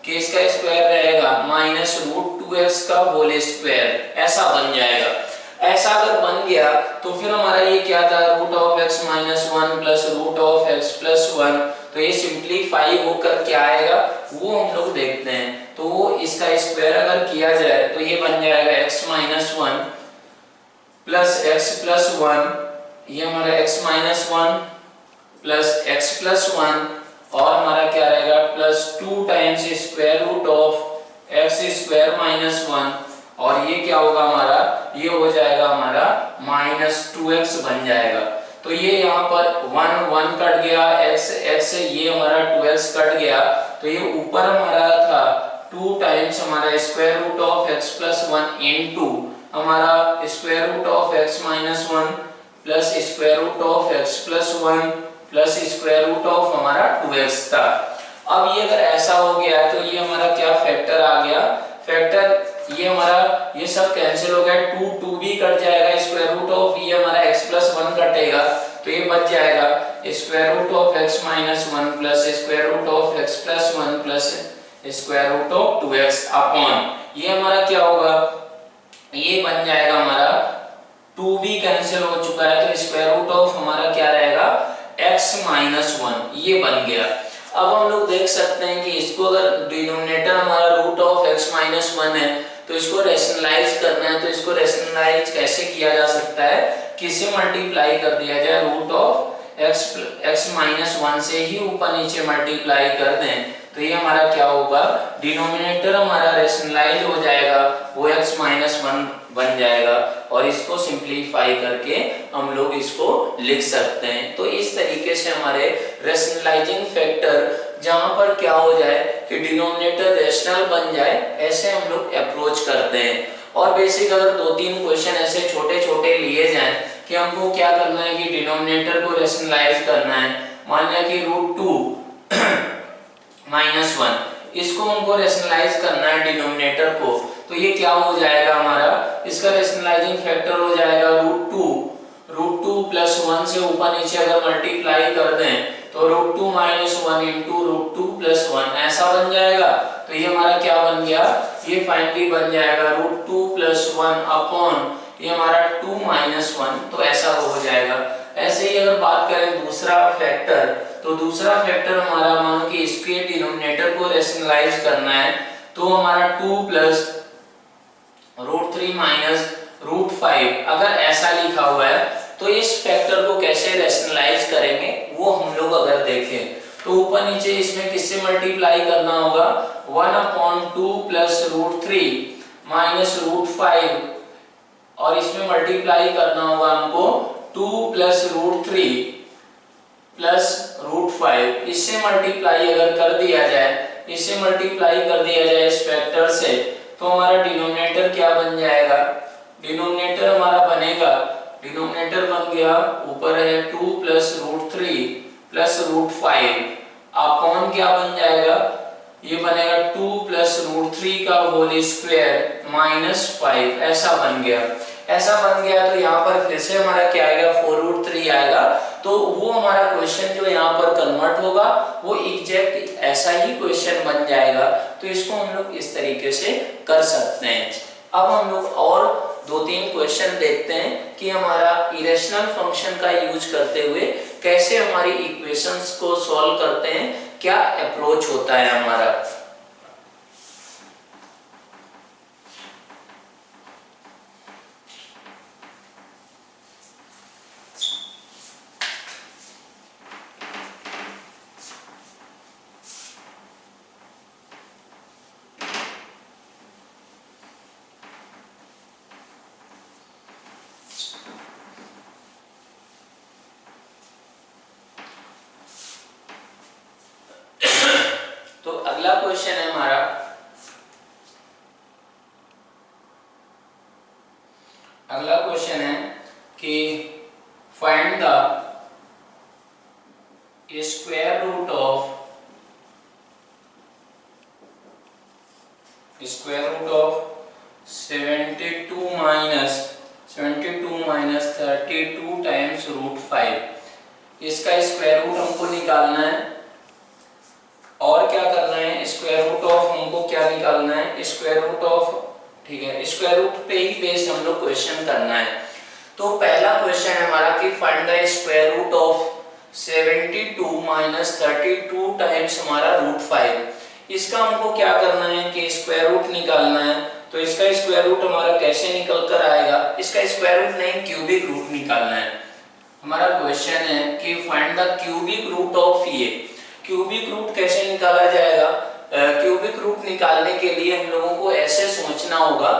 कि इसका स्क्वायर रहेगा माइनस रूट 2x का होल स्क्वायर, ऐसा बन जाएगा। ऐसा अगर बन गया तो फिर हमारा ये क्या था root of x minus 1 plus root of x plus 1, तो ये सिंप्लीफाई होकर क्या आएगा वो हम लोग देखते हैं। तो वो इसका स्क्वायर अगर किया जाए तो ये बन जाएगा x minus 1 plus x plus 1, ये हमारा x minus 1 plus x plus 1, और हमारा क्या रहेगा plus 2 times square root of x square minus 1, और ये क्या होगा हमारा, ये हो जाएगा हमारा माइनस 2x बन जाएगा। तो ये यहाँ पर 1 1 कट गया, x ये हमारा 2x कट गया, तो ये ऊपर हमारा था 2 टाइम्स हमारा square root of x plus 1 into हमारा square root of x minus 1 plus square root of x plus 1 plus square root of हमारा 2x था। अब ये अगर ऐसा हो गया तो ये हमारा क्या फैक्टर आ गया, फैक्टर ये हमारा ये सब कैंसिल हो गया, 2 भी कट जाएगा, स्क्वायर रूट ऑफ ये हमारा x प्लस 1 कटेगा, तो ये बच जाएगा square root of x minus 1 plus square root of x plus 1 plus square root of 2x upon ये हमारा क्या होगा, ये बन जाएगा हमारा 2 भी कैंसिल हो चुका है, तो स्क्वायर रूट ऑफ हमारा क्या रहेगा x माइनस 1, ये बन गया। अब हम लोग देख सकते हैं कि इसको अगर डिनोमिनेटर हमारा रूट ऑफ x माइनस 1 है तो इसको रैशनलाइज करना है, तो इसको रैशनलाइज कैसे किया जा सकता है, किससे मल्टीप्लाई कर दिया जाए, रूट ऑफ x माइनस 1 से ही ऊपर नीचे मल्टीप्लाई कर दें, तो ये हमारा क्या होगा डिनोमिनेटर हमारा रैशनलाइज हो जाएगा, वो x माइनस 1 बन जाएगा, और इसको सिंप्लीफाई करके हम लोग इसको लिख सकते हैं। तो इस तरीके से हमारे रैशनलाइजिंग फैक्टर जहां पर क्या हो जाए कि डिनोमिनेटर रैशनल बन जाए, ऐसे हम लोग अप्रोच करते हैं। और बेसिक अगर 2-3 क्वेश्चन ऐसे छोटे छोटे लिए जाएं कि हमको क्या करना है कि डिनोमिनेटर को रैशनलाइज करना है, मान लिया कि रूट 2 माइनस 1 इसको हमको रैशनलाइज करना है डिनोमिनेटर को, तो ये क्या हो जाएगा हमारा, इसका रैशनलाइजिंग फैक्टर हो जाएगा रूट 2 प्लस 1 से ऊपर नीचे अगर मल्टीप्लाई कर दें तो root 2 minus 1 into root 2 plus 1 ऐसा बन जाएगा। तो ये हमारा क्या बन गया, ये फाइनली बन जाएगा रूट 2 प्लस 1 अपॉन ये हमारा 2 माइनस 1, तो ऐसा हो जाएगा। ऐसे ही अगर बात करें दूसरा फैक्टर, तो दूसरा फैक्टर हमारा मानो कि इसके डिनोमिनेटर को रैशनलाइज करना है, तो हमारा 2 प्लस रूट 3 माइनस √5 अगर ऐसा लिखा हुआ है तो इस फैक्टर को कैसे रैशनलाइज करेंगे वो हम लोग अगर देखें तो ऊपर नीचे इसमें किससे मल्टीप्लाई करना होगा 1/2 प्लस √3 माइनस √5 और इसमें मल्टीप्लाई करना होगा हमको 2 प्लस √3 प्लस √5। इससे मल्टीप्लाई अगर कर दिया जाए, इससे मल्टीप्लाई कर दिया जाए इस फैक्टर से, तो हमारा डिनोमिनेटर क्या बन जाएगा, डिनोमिनेटर हमारा बनेगा, डिनोमिनेटर बन गया ऊपर है 2 प्लस √3 प्लस √5 अपॉन क्या बन जाएगा, ये बनेगा 2 प्लस √3 का होल स्क्वायर माइनस 5। ऐसा बन गया, ऐसा बन गया तो यहाँ पर फिर से हमारा क्या आएगा 4√3 आएगा। तो वो हमारा क्वेश्चन जो यहाँ पर कन्वर्ट होगा वो एग्जैक्ट ऐसा ही क्वेश्चन बन जाएगा। तो इसको हम लोग इस तरीके से कर सकते हैं। अब हम लोग और 2-3 क्वेश्चन देखते हैं कि हमारा इरेशनल फंक्शन का यूज करते हुए कैसे हमारी इक्वेशंस को सॉल्व करते हैं, क्या अप्रोच होता है हमारा। तो अगला क्वेश्चन है हमारा, अगला क्वेश्चन है कि find the square root of 72 minus 32 times √5। इसका स्क्वायर रूट हमको निकालना है और क्या करना है, स्क्वायर रूट ऑफ हमको क्या निकालना है, स्क्वायर रूट ऑफ, ठीक है, स्क्वायर रूट पे ही बेस्ड हम लोग क्वेश्चन करना है। तो पहला क्वेश्चन है हमारा कि find the square root of 72 minus 32 times हमारा √5। इसका हमको क्या करना है कि स्क्वायर रूट निकालना है। तो इसका स्क्वायर रूट हमारा कैसे निकल कर आएगा, इसका स्क्वायर रूट नहीं क्यूबिक रूट निकालना है। हमारा क्वेश्चन है कि find the cubic root of ये, क्यूबिक रूट कैसे निकाला जाएगा। क्यूबिक रूट निकालने के लिए हम लोगों को ऐसे सोचना होगा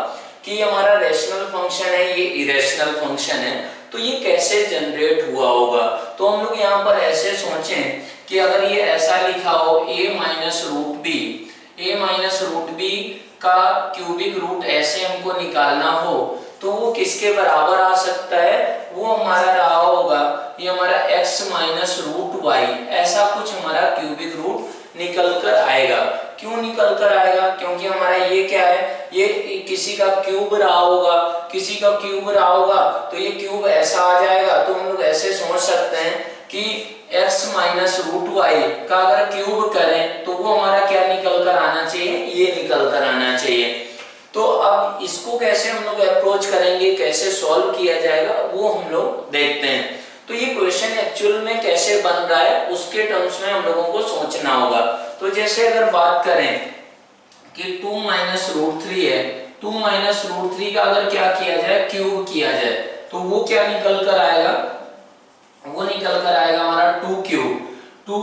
कि हमारा रैशनल फंक्शन है, ये इरेशनल फंक्शन है, तो ये कैसे जनरेट हुआ होगा। तो हम लोग यहाँ पर ऐसे सोचें कि अगर ये ऐसा लिखा हो a माइनस रूट बी का क्यूबिक रूट ऐसे हमको निकालना हो तो वो किसके बराबर आ सकता है, वो हमारा रहा होगा ये हमारा x माइनस रूट वाई, ऐसा कुछ हमारा क्यूबिक रूट निकल कर आएगा। क्यों निकल कर आएगा, क्योंकि हमारा ये क्या है, ये किसी का क्यूब रहा होगा, किसी का क्यूब रहा होगा तो ये क्यूब ऐसा आ जाएगा। तो हम लोग ऐसे सोच सकते हैं कि x माइनस रूट वाई का अगर क्यूब करें तो वो हमारा क्या निकल कर आना चाहिए, ये निकल कर आना चाहिए। तो अब इसको कैसे हम लोग अप्रोच करेंगे, कैसे सॉल्व किया जाएगा वो हम लोग देखते हैं। तो ये क्वेश्चन एक्चुअल में कैसे बन रहा है उसके टर्म्स में हम लोगों को सोचना होगा। तो जैसे अगर बात करें कि 2 माइनस रूट 3 है, 2 माइनस रूट 3 का अगर क्या किया जाए, क्यूब किया जाए, तो वो क्या निकल कर आएगा, वो निकल कर आएगा हमारा 2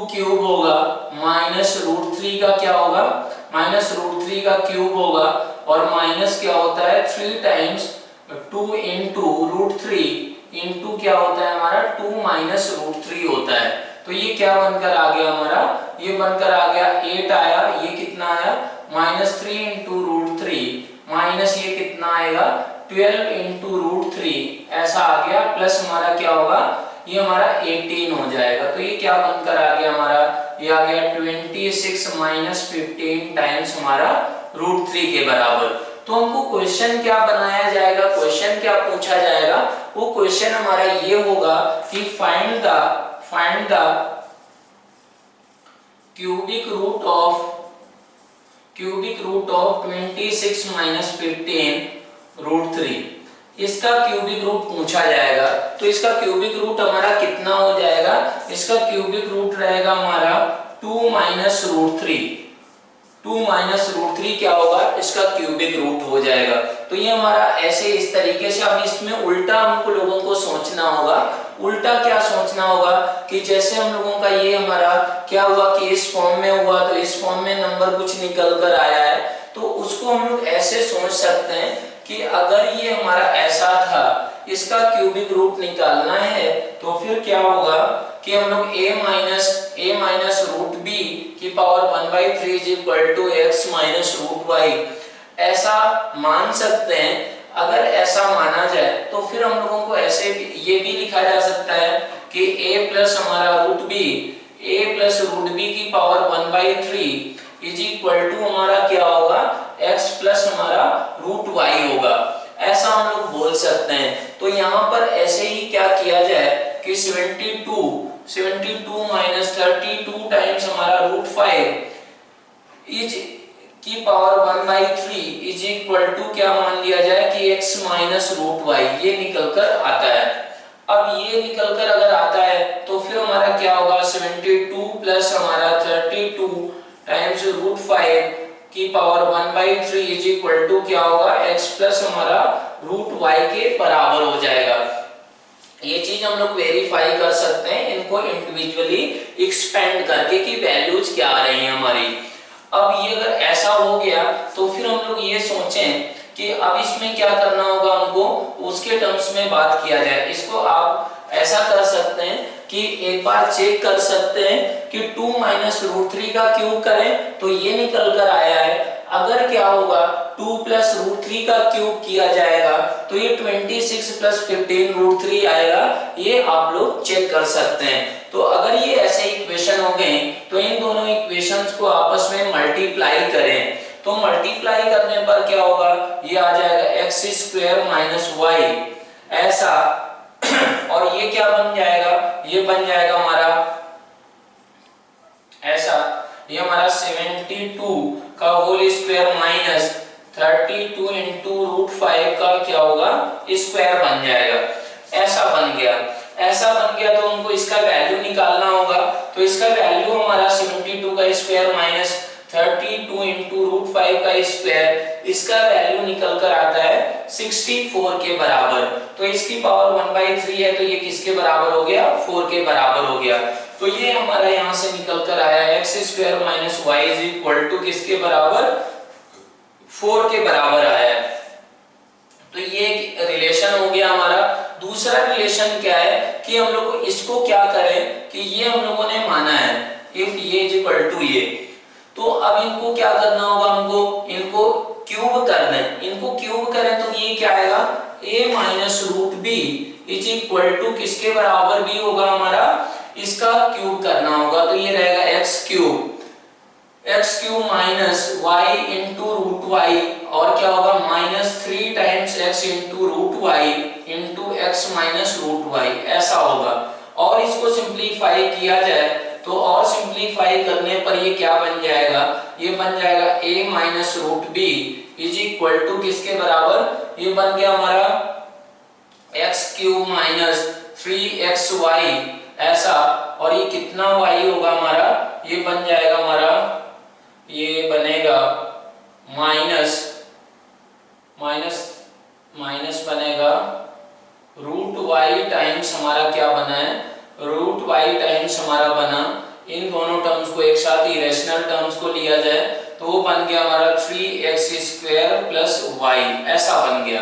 क्यूब होगा माइनस रूट 3 का क्या होगा, माइनस रूट 3 का क्यूब होगा और माइनस क्या होता है 3 टाइम्स 2 इंटू रूट 3 इंटू क्या होता है हमारा 2 माइनस रूट 3 होता है। तो ये क्या बनकर आ गया हमारा, ये बनकर आ गया 8 आया, ये कितना आया माइनस 3 इंटू रूट 3 माइनस ये कितना आएगा 12 इंटू रूट 3 ऐसा आ गया, प्लस हमारा क्या होगा ये हमारा 18 हो जाएगा। तो ये क्या बनकर आ गया हमारा, ये आ गया 26 माइनस 15 टाइम्स हमारा रूट 3 के बराबर। तो हमको क्वेश्चन क्या बनाया जाएगा, क्वेश्चन क्या पूछा जाएगा, वो क्वेश्चन हमारा ये होगा कि find the cubic root of 26 minus 15 root 3, इसका क्यूबिक रूट पूछा जाएगा। तो इसका क्यूबिक रूट हमारा कितना हो जाएगा, इसका क्यूबिक रूट रहेगा हमारा 2 माइनस रूट 3, 2 माइनस रूट 3 क्या होगा, इसका क्यूबिक रूट हो जाएगा। तो ये हमारा ऐसे इस तरीके से। अब इसमें उल्टा हमको लोगों को सोचना होगा। उल्टा क्या सोचना होगा कि जैसे हम लोगों का ये हमारा क्या हुआ कि इस फॉर्म में हुआ, तो इस फॉर्म में नंबर कुछ निकल कर आया है, तो उसको हम लोग ऐसे सोच सकते हैं कि अगर ये हमारा ऐसा था, इसका क्यूबिक रूट निकालना है, तो फिर क्या होगा कि हम लोग a माइनस रूट b की power 1/3 is equal to x minus root y ऐसा मान सकते हैं। अगर ऐसा माना जाए तो फिर हम लोगों को ऐसे ये भी लिखा जा सकता है कि a प्लस हमारा root b, a plus root b की पावर 1/3 इज इक्वल टू हमारा क्या होगा, x प्लस हमारा रूट y होगा। ऐसा हम लोग बोल सकते हैं। तो यहाँ पर ऐसे ही क्या किया जाए कि 72 माइनस 32 टाइम्स हमारा रूट 5 इज की पावर 1/3 इज इक्वल टू क्या मान लिया जाए कि x माइनस रूट y, ये निकल कर आता है। अब ये निकल कर अगर आता है तो फिर हमारा क्या होगा, 72 प्लस हमारा 32 टाइम्स रूट 5 की पावर 1/3 इज इक्वल टू क्या होगा, x प्लस हमारा रूट y के बराबर हो जाएगा। ये चीज हम लोग वेरीफाई कर सकते हैं इनको इंडिविजुअली एक्सपेंड करके कि वैल्यूज क्या आ रही हैं हमारी। अब ये अगर ऐसा हो गया तो फिर हम लोग ये सोचें कि अब इसमें क्या करना होगा हमको, उसके टर्म्स में बात किया जाए। इसको आप ऐसा कर सकते हैं कि एक बार चेक कर सकते हैं कि 2 माइनस रूट 3 का क्यूब करें तो ये निकल कर आया है। अगर क्या होगा 2 प्लस रूट 3 का क्यूब किया जाएगा तो ये 26 प्लस 15 रूट 3 आएगा। ये आप लोग चेक कर सकते हैं। तो अगर ये ऐसे इक्वेशन हो गए तो इन दोनों इक्वेशंस को आपस में मल्टीप्लाई करें, तो मल्टीप्लाई करने पर क्या होगा, ये आ जाएगा x स्क्वायर माइनस वाई ऐसा। और ये क्या बन जाएगा, ये बन जाएगा हमारा ऐसा, ये हमारा 72 का whole square minus 32 into root 5 का क्या होगा, स्क्वायर बन जाएगा। ऐसा बन गया। ऐसा बन गया तो हमको इसका वैल्यू निकालना होगा। तो इसका वैल्यू हमारा 72 का स्क्वायर माइनस 32 इंटू रूट 5 का स्क्वायर, इसका वैल्यू निकल कर आता है 64 के बराबर। तो इसकी पावर 1/3 है तो ये किसके बराबर हो गया, 4 के बराबर हो गया। तो ये हमारा यहाँ से निकल कर आया x square minus y is equal to किसके बराबर, 4 के बराबर आया है। तो ये रिलेशन हो गया हमारा। दूसरा रिलेशन क्या है कि हम लोग इसको क्या करें कि ये हम लोगों ने माना है इफ ये इज इक्वल टू ये, तो अब इनको क्या करना होगा, हमको इनको क्यूब करना है। इनको क्यूब करें तो ये क्या आएगा, a minus root b is equal to किसके बराबर भी होगा हमारा, इसका क्यूब करना होगा। तो ये रहेगा x cube minus y into root y, और क्या होगा minus 3 times x into root y into x minus root y, ऐसा होगा। और इसको सिंप्लीफाई किया जाए तो और सिंप्लीफाई करने पर ये क्या बन जाएगा, ये बन जाएगा a minus root b is equal to किसके बराबर, ये बन गया हमारा x क्यूब माइनस 3xy ऐसा। और ये कितना y होगा हमारा, ये बन जाएगा हमारा, ये बनेगा माइनस बनेगा रूट y टाइम्स हमारा क्या बना है, रूट y टाइम्स हमारा बना। इन दोनों टर्म्स को एक साथ इरेशनल टर्म्स को लिया जाए तो वो बन गया हमारा 3x स्क्वायर प्लस y, ऐसा बन गया।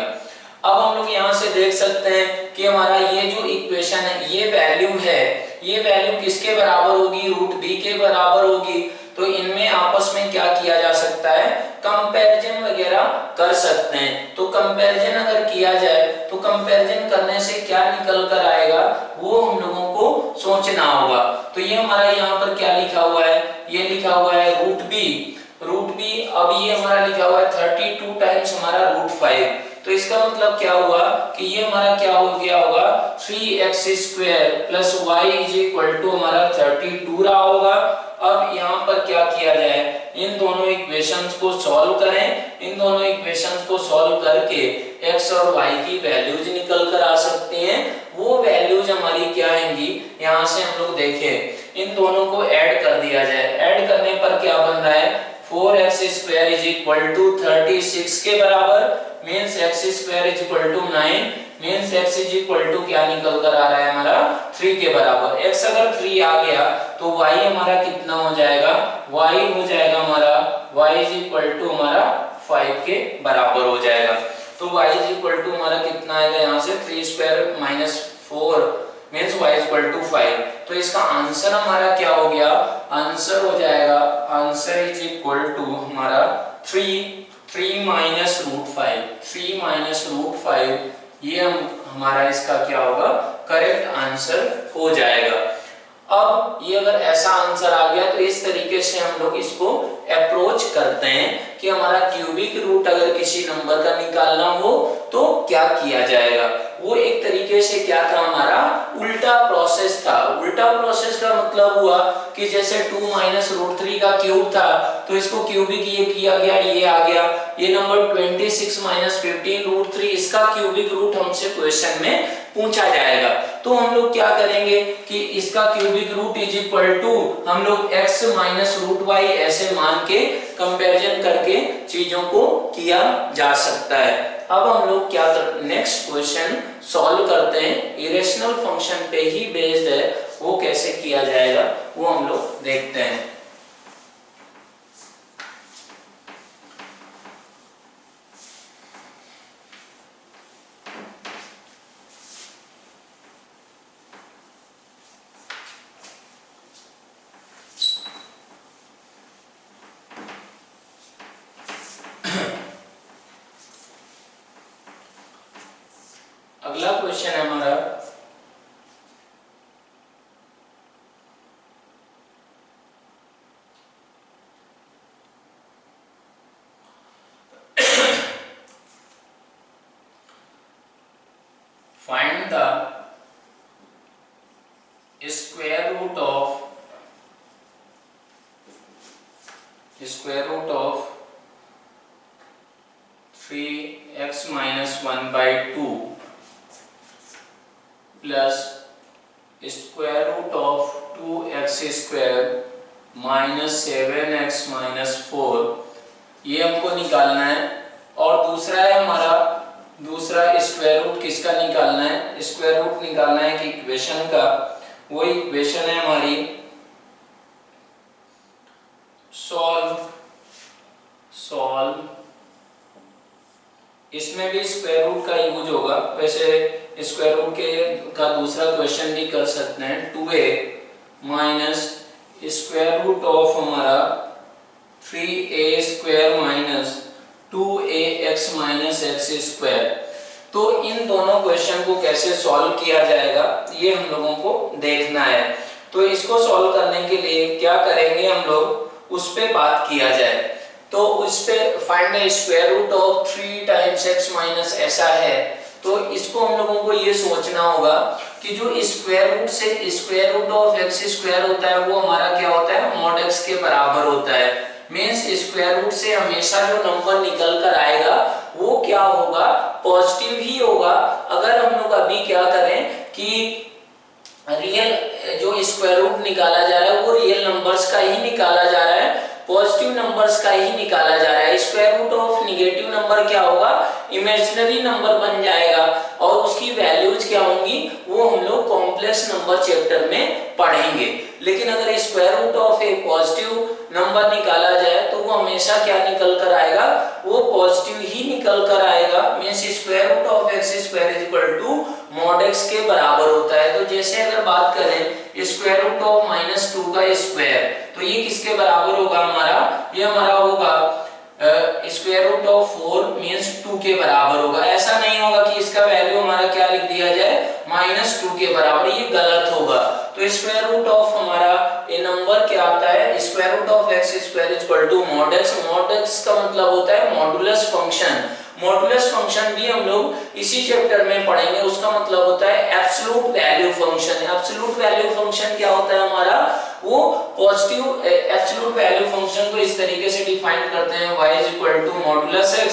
अब हम लोग यहाँ से देख सकते हैं कि हमारा ये जो इक्वेशन है, ये वैल्यू है, ये वैल्यू किसके बराबर होगी, रूट b के बराबर होगी। तो इनमें आपस में क्या किया जा सकता है, कंपैरिजन वगैरह कर सकते हैं। तो कंपैरिजन अगर किया जाए तो कंपैरिजन करने से क्या निकल कर आएगा वो हम लोगों को सोचना होगा। तो ये हमारा यहाँ पर क्या लिखा हुआ है, ये लिखा हुआ है रूट बी। अब ये हमारा लिखा हुआ है 32 टाइम्स हमारा रूट 5। तो इसका मतलब क्या हुआ कि ये हमारा क्या हो गया होगा, 3x square plus y is equal to हमारा 32 रहा होगा। अब यहाँ पर क्या किया जाए, इन दोनों इक्वेशंस को सॉल्व करें। इन दोनों इक्वेशंस को सॉल्व करके x और y की वैल्यूज निकल कर आ सकती हैं। वो वैल्यूज हमारी क्या आएंगी, यहाँ से हम लोग देखें, इन दोनों को ऐड कर दिया जाए। ऐड करने पर क्या बन रहा है, 4x² इज इक्वल टू 36 के बराबर, means x² is equal to 9, means x is equal to क्या निकल कर आ रहा है हमारा 3 के बराबर। x अगर 3 आ गया तो y हमारा कितना हो जाएगा, y हो जाएगा हमारा y इज इक्वल टू हमारा 5 के बराबर हो जाएगा। तो y इज इक्वल टू हमारा कितना आएगा यहाँ से 3² minus 4 means y is equal to 5। तो इसका आंसर हमारा क्या हो गया, आंसर हो जाएगा, आंसर इज इक्वल टू हमारा 3 माइनस रूट 5, 3 माइनस रूट 5, ये हमारा इसका क्या होगा, करेक्ट आंसर हो जाएगा। अब ये अगर ऐसा आंसर आ गया तो इस तरीके से हम लोग इसको अप्रोच करते हैं कि हमारा क्यूबिक रूट अगर किसी नंबर का निकालना हो तो क्या किया जाएगा। वो एक तरीके से क्या था, हमारा उल्टा प्रोसेस था। उल्टा प्रोसेस का मतलब हुआ कि जैसे 2 माइनस रूट 3 का क्यूब था तो इसको क्यूबिक ये किया गया, ये आ गया। ये नंबर 26 माइनस 15 रूट 3, इसका क्यूबिक रूट हमसे क्वेश्चन में पूछा जाएगा। तो हम लोग क्या करेंगे कि इसका cubic root is equal to हम लोग x माइनस रूट वाई ऐसे मान के कंपैरिजन करके चीजों को किया जा सकता है। अब हम लोग क्या नेक्स्ट क्वेश्चन सॉल्व करते हैं, इरेशनल फंक्शन पे ही बेस्ड है, वो कैसे किया जाएगा वो हम लोग देखते हैं। अगला क्वेश्चन है हमारा find the square root of 3x minus 1/2 plus square root of 2x² minus 7x minus 4, ये हमको निकालना है। और दूसरा है हमारा, दूसरा स्क्वायर रूट किसका निकालना है, स्क्वायर रूट निकालना है कि इक्वेशन का। वो इक्वेशन है हमारी सॉल्व, इसमें भी स्क्वायर रूट का यूज होगा। वैसे स्क्वायर रूट का दूसरा क्वेश्चन भी कर सकते हैं, 2a minus square root of हमारा 3a² minus 2ax minus x²। तो इन दोनों क्वेश्चन को कैसे सॉल्व किया जाएगा ये हम लोगों को देखना है। तो इसको सॉल्व करने के लिए क्या करेंगे हम लोग, उस पे बात किया जाए। तो उस पे find the square root of 3 times x minus ऐसा है, तो इसको हम लोगों को ये सोचना होगा कि जो स्क्वायर रूट से स्क्वायर रूट ऑफ x² होता है वो हमारा क्या होता है, मॉड x के बराबर होता है। मींस स्क्वायर रूट से हमेशा जो नंबर निकल कर आएगा वो क्या होगा, पॉजिटिव ही होगा। अगर हम लोग अभी क्या करें कि रियल जो स्क्वायर रूट निकाला जा रहा है वो रियल नंबर्स का ही निकाला जा रहा है, पॉजिटिव नंबर्स का ही निकाला जा रहा है। Square root of negative number क्या होगा, इमेजिनरी नंबर बन जाएगा और उसकी वैल्यूज क्या होंगी वो हम लोग कॉम्प्लेक्स नंबर चैप्टर में पढ़ेंगे। लेकिन अगर square root of a positive number निकाला जाए तो वो हमेशा क्या निकल कर आएगा, वो पॉजिटिव ही निकल कर आएगा। Means square root of x² is equal to mod x के बराबर होता है। तो जैसे अगर बात करें स्क्वायर रूट ऑफ -2 का स्क्वायर, तो ये किसके बराबर होगा हमारा, ये हमारा होगा स्क्वायर रूट ऑफ 4 मींस 2 के बराबर होगा। ऐसा नहीं होगा कि इसका वैल्यू हमारा क्या लिख दिया जाए -2 के बराबर, ये गलत होगा। तो स्क्वायर रूट ऑफ हमारा ये नंबर क्या आता है, square root of x² is equal to mod x। Mod x का मतलब होता है मॉडुलस फंक्शन। मॉडुलस फंक्शन भी हम लोग इसी चैप्टर में पढ़ेंगे। उसका मतलब होता है absolute value function. Absolute value function क्या होता है हमारा, वो पॉजिटिव एब्सोल्यूट वैल्यू फंक्शन को इस तरीके से डिफाइन करते हैं, y is equal to modulus x।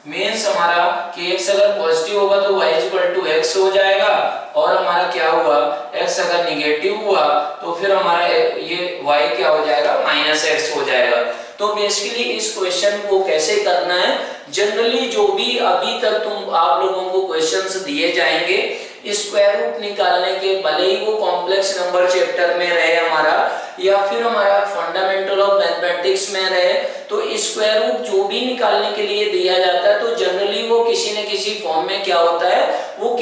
Means हमारा कि x अगर पॉजिटिव होगा तो y is equal to x हो जाएगा, और हमारा क्या हुआ, x अगर नेगेटिव हुआ तो फिर हमारा ये y क्या हो जाएगा, -x हो जाएगा। तो बेसिकली इस क्वेश्चन को कैसे करना है, जनरली जो भी अभी तक आप लोगों को क्वेश्चंस दिए जाएंगे स्क्वायर रूट निकालने के, भले ही वो कॉम्प्लेक्स नंबर चैप्टर में रहे हमारा या फिर हमारा फंडामेंटल ऑफ मैथमेटिक्स में रहे, तो स्क्वायर रूट जो भी निकालने के लिए दिया जाता है तो जनरली वो किसी न किसी फॉर्म में क्या होता है, वो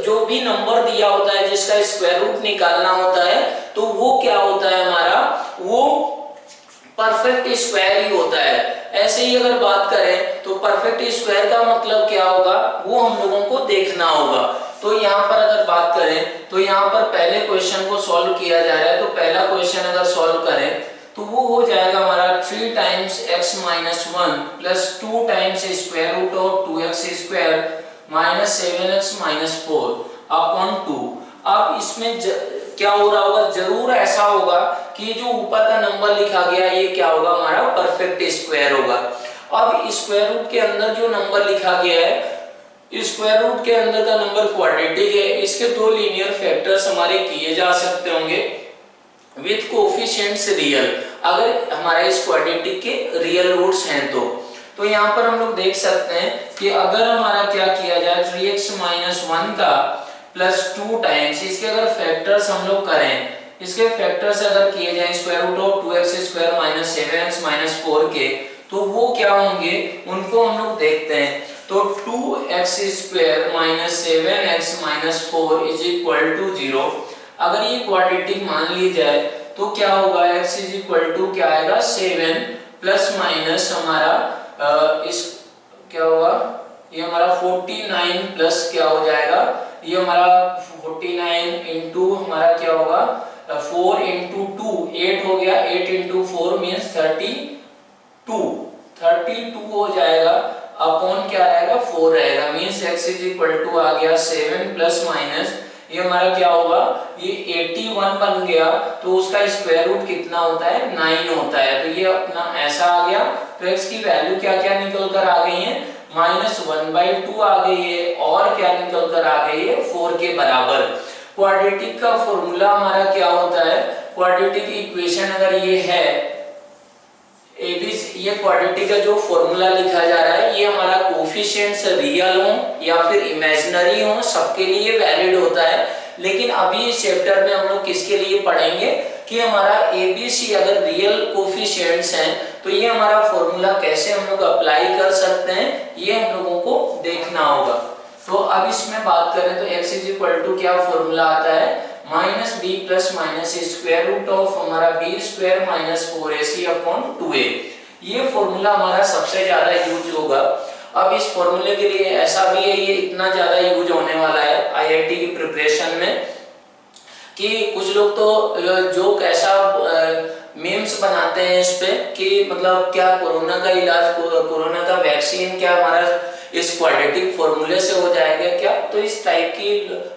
जो भी नंबर दिया होता है जिसका स्क्वायर रूट निकालना होता है तो वो क्या होता है हमारा, वो परफेक्ट स्क्वायर ही होता है। ऐसे ही अगर बात करें तो परफेक्ट स्क्वायर का मतलब क्या होगा वो हम लोगों को देखना होगा। तो यहाँ पर अगर बात करें तो यहाँ पर पहले क्वेश्चन को सॉल्व किया जा रहा है, तो पहला क्वेश्चन अगर सॉल्व करें तो वो हो जाएगा हमारा 3 times x minus 1 plus 2 times square root of 2x square minus 7x minus 4 upon 2। अब इसमें क्या हो रहा होगा, जरूर ऐसा होगा कि जो ऊपर का नंबर लिखा गया ये क्या होगा, हमारा परफेक्ट स्क्वायर होगा। अब स्क्वायर रूट के अंदर जो नंबर लिखा गया है, स्क्वायर रूट के अंदर का नंबर क्वाड्रेटिक है, इसके दो लीनियर फैक्टर्स हमारे किए जा सकते होंगे विथ कोएफिशिएंट्स रियल, अगर हमारे इस क्वाड्रेटिक के रियल रूट्स हैं तो यहाँ पर हम लोग देख सकते हैं कि अगर हमारा क्या किया जाए 3x माइनस 1 का प्लस 2 टाइम्स, इसके अगर फैक्टर्स हम लोग करें, इसके फैक्टर्स अगर किए जाए square root of 2x square minus 7x minus 4 के, तो वो क्या होंगे उनको हम लोग देखते हैं। तो 2x square minus 7x minus 4 is equal to 0। अगर ये क्वाड्रेटिक मान ली जाए तो क्या होगा, x इज इक्वल टू क्या आएगा 7 प्लस माइनस हमारा इस क्या होगा, ये हमारा 49 प्लस क्या हो जाएगा, ये हमारा 49 इंटू हमारा क्या होगा 4 इंटू 2 8 हो गया, 8 इंटू 4 मीन्स 32 हो जाएगा अपॉन क्या रहेगा 4 रहेगा, means x is equal to आ गया 7 प्लस माइनस ये हमारा क्या होगा, ये 81 बन गया, तो उसका स्क्वायर रूट कितना होता है 9 होता है। तो ये अपना ऐसा आ गया। तो x की वैल्यू क्या क्या निकल कर आ गई है, -1/2 आ गई है और क्या निकल कर आ गई है 4 के बराबर। क्वाड्रेटिक का फॉर्मूला हमारा क्या होता है, क्वाड्रेटिक इक्वेशन अगर ये है एबीसी, ये क्वाड्रेटिक का जो फॉर्मूला लिखा जा रहा है ये हमारा कोएफिशिएंट्स रियल हो या फिर इमेजिनरी हो सबके लिए वैलिड होता है। लेकिन अभी इस चैप्टर में हम लोग किसके लिए पढ़ेंगे कि हमारा एबीसी अगर रियल कोएफिशिएंट्स हैं तो ये हमारा फॉर्मूला कैसे हम लोग अप्लाई कर सकते हैं ये हम लोगों को देखना होगा। तो अब इसमें बात करें तो x इज इक्वल टू क्या फॉर्मूला आता है, minus B plus minus square root of हमारा B square minus 4ac upon 2a। ये फॉर्मूला हमारा सबसे ज्यादा यूज होगा। अब इस फॉर्मूले के लिए ऐसा भी है, ये इतना ज्यादा यूज होने वाला है आईआईटी की प्रिपरेशन में कि कुछ लोग तो जो कैसा मीम्स बनाते हैं इस पे कि मतलब क्या कोरोना का इलाज, कोरोना का वैक्सीन क्या हमारा इस क्वाड्रेटिक फॉर्मूले से हो जाएगा क्या, तो इस टाइप की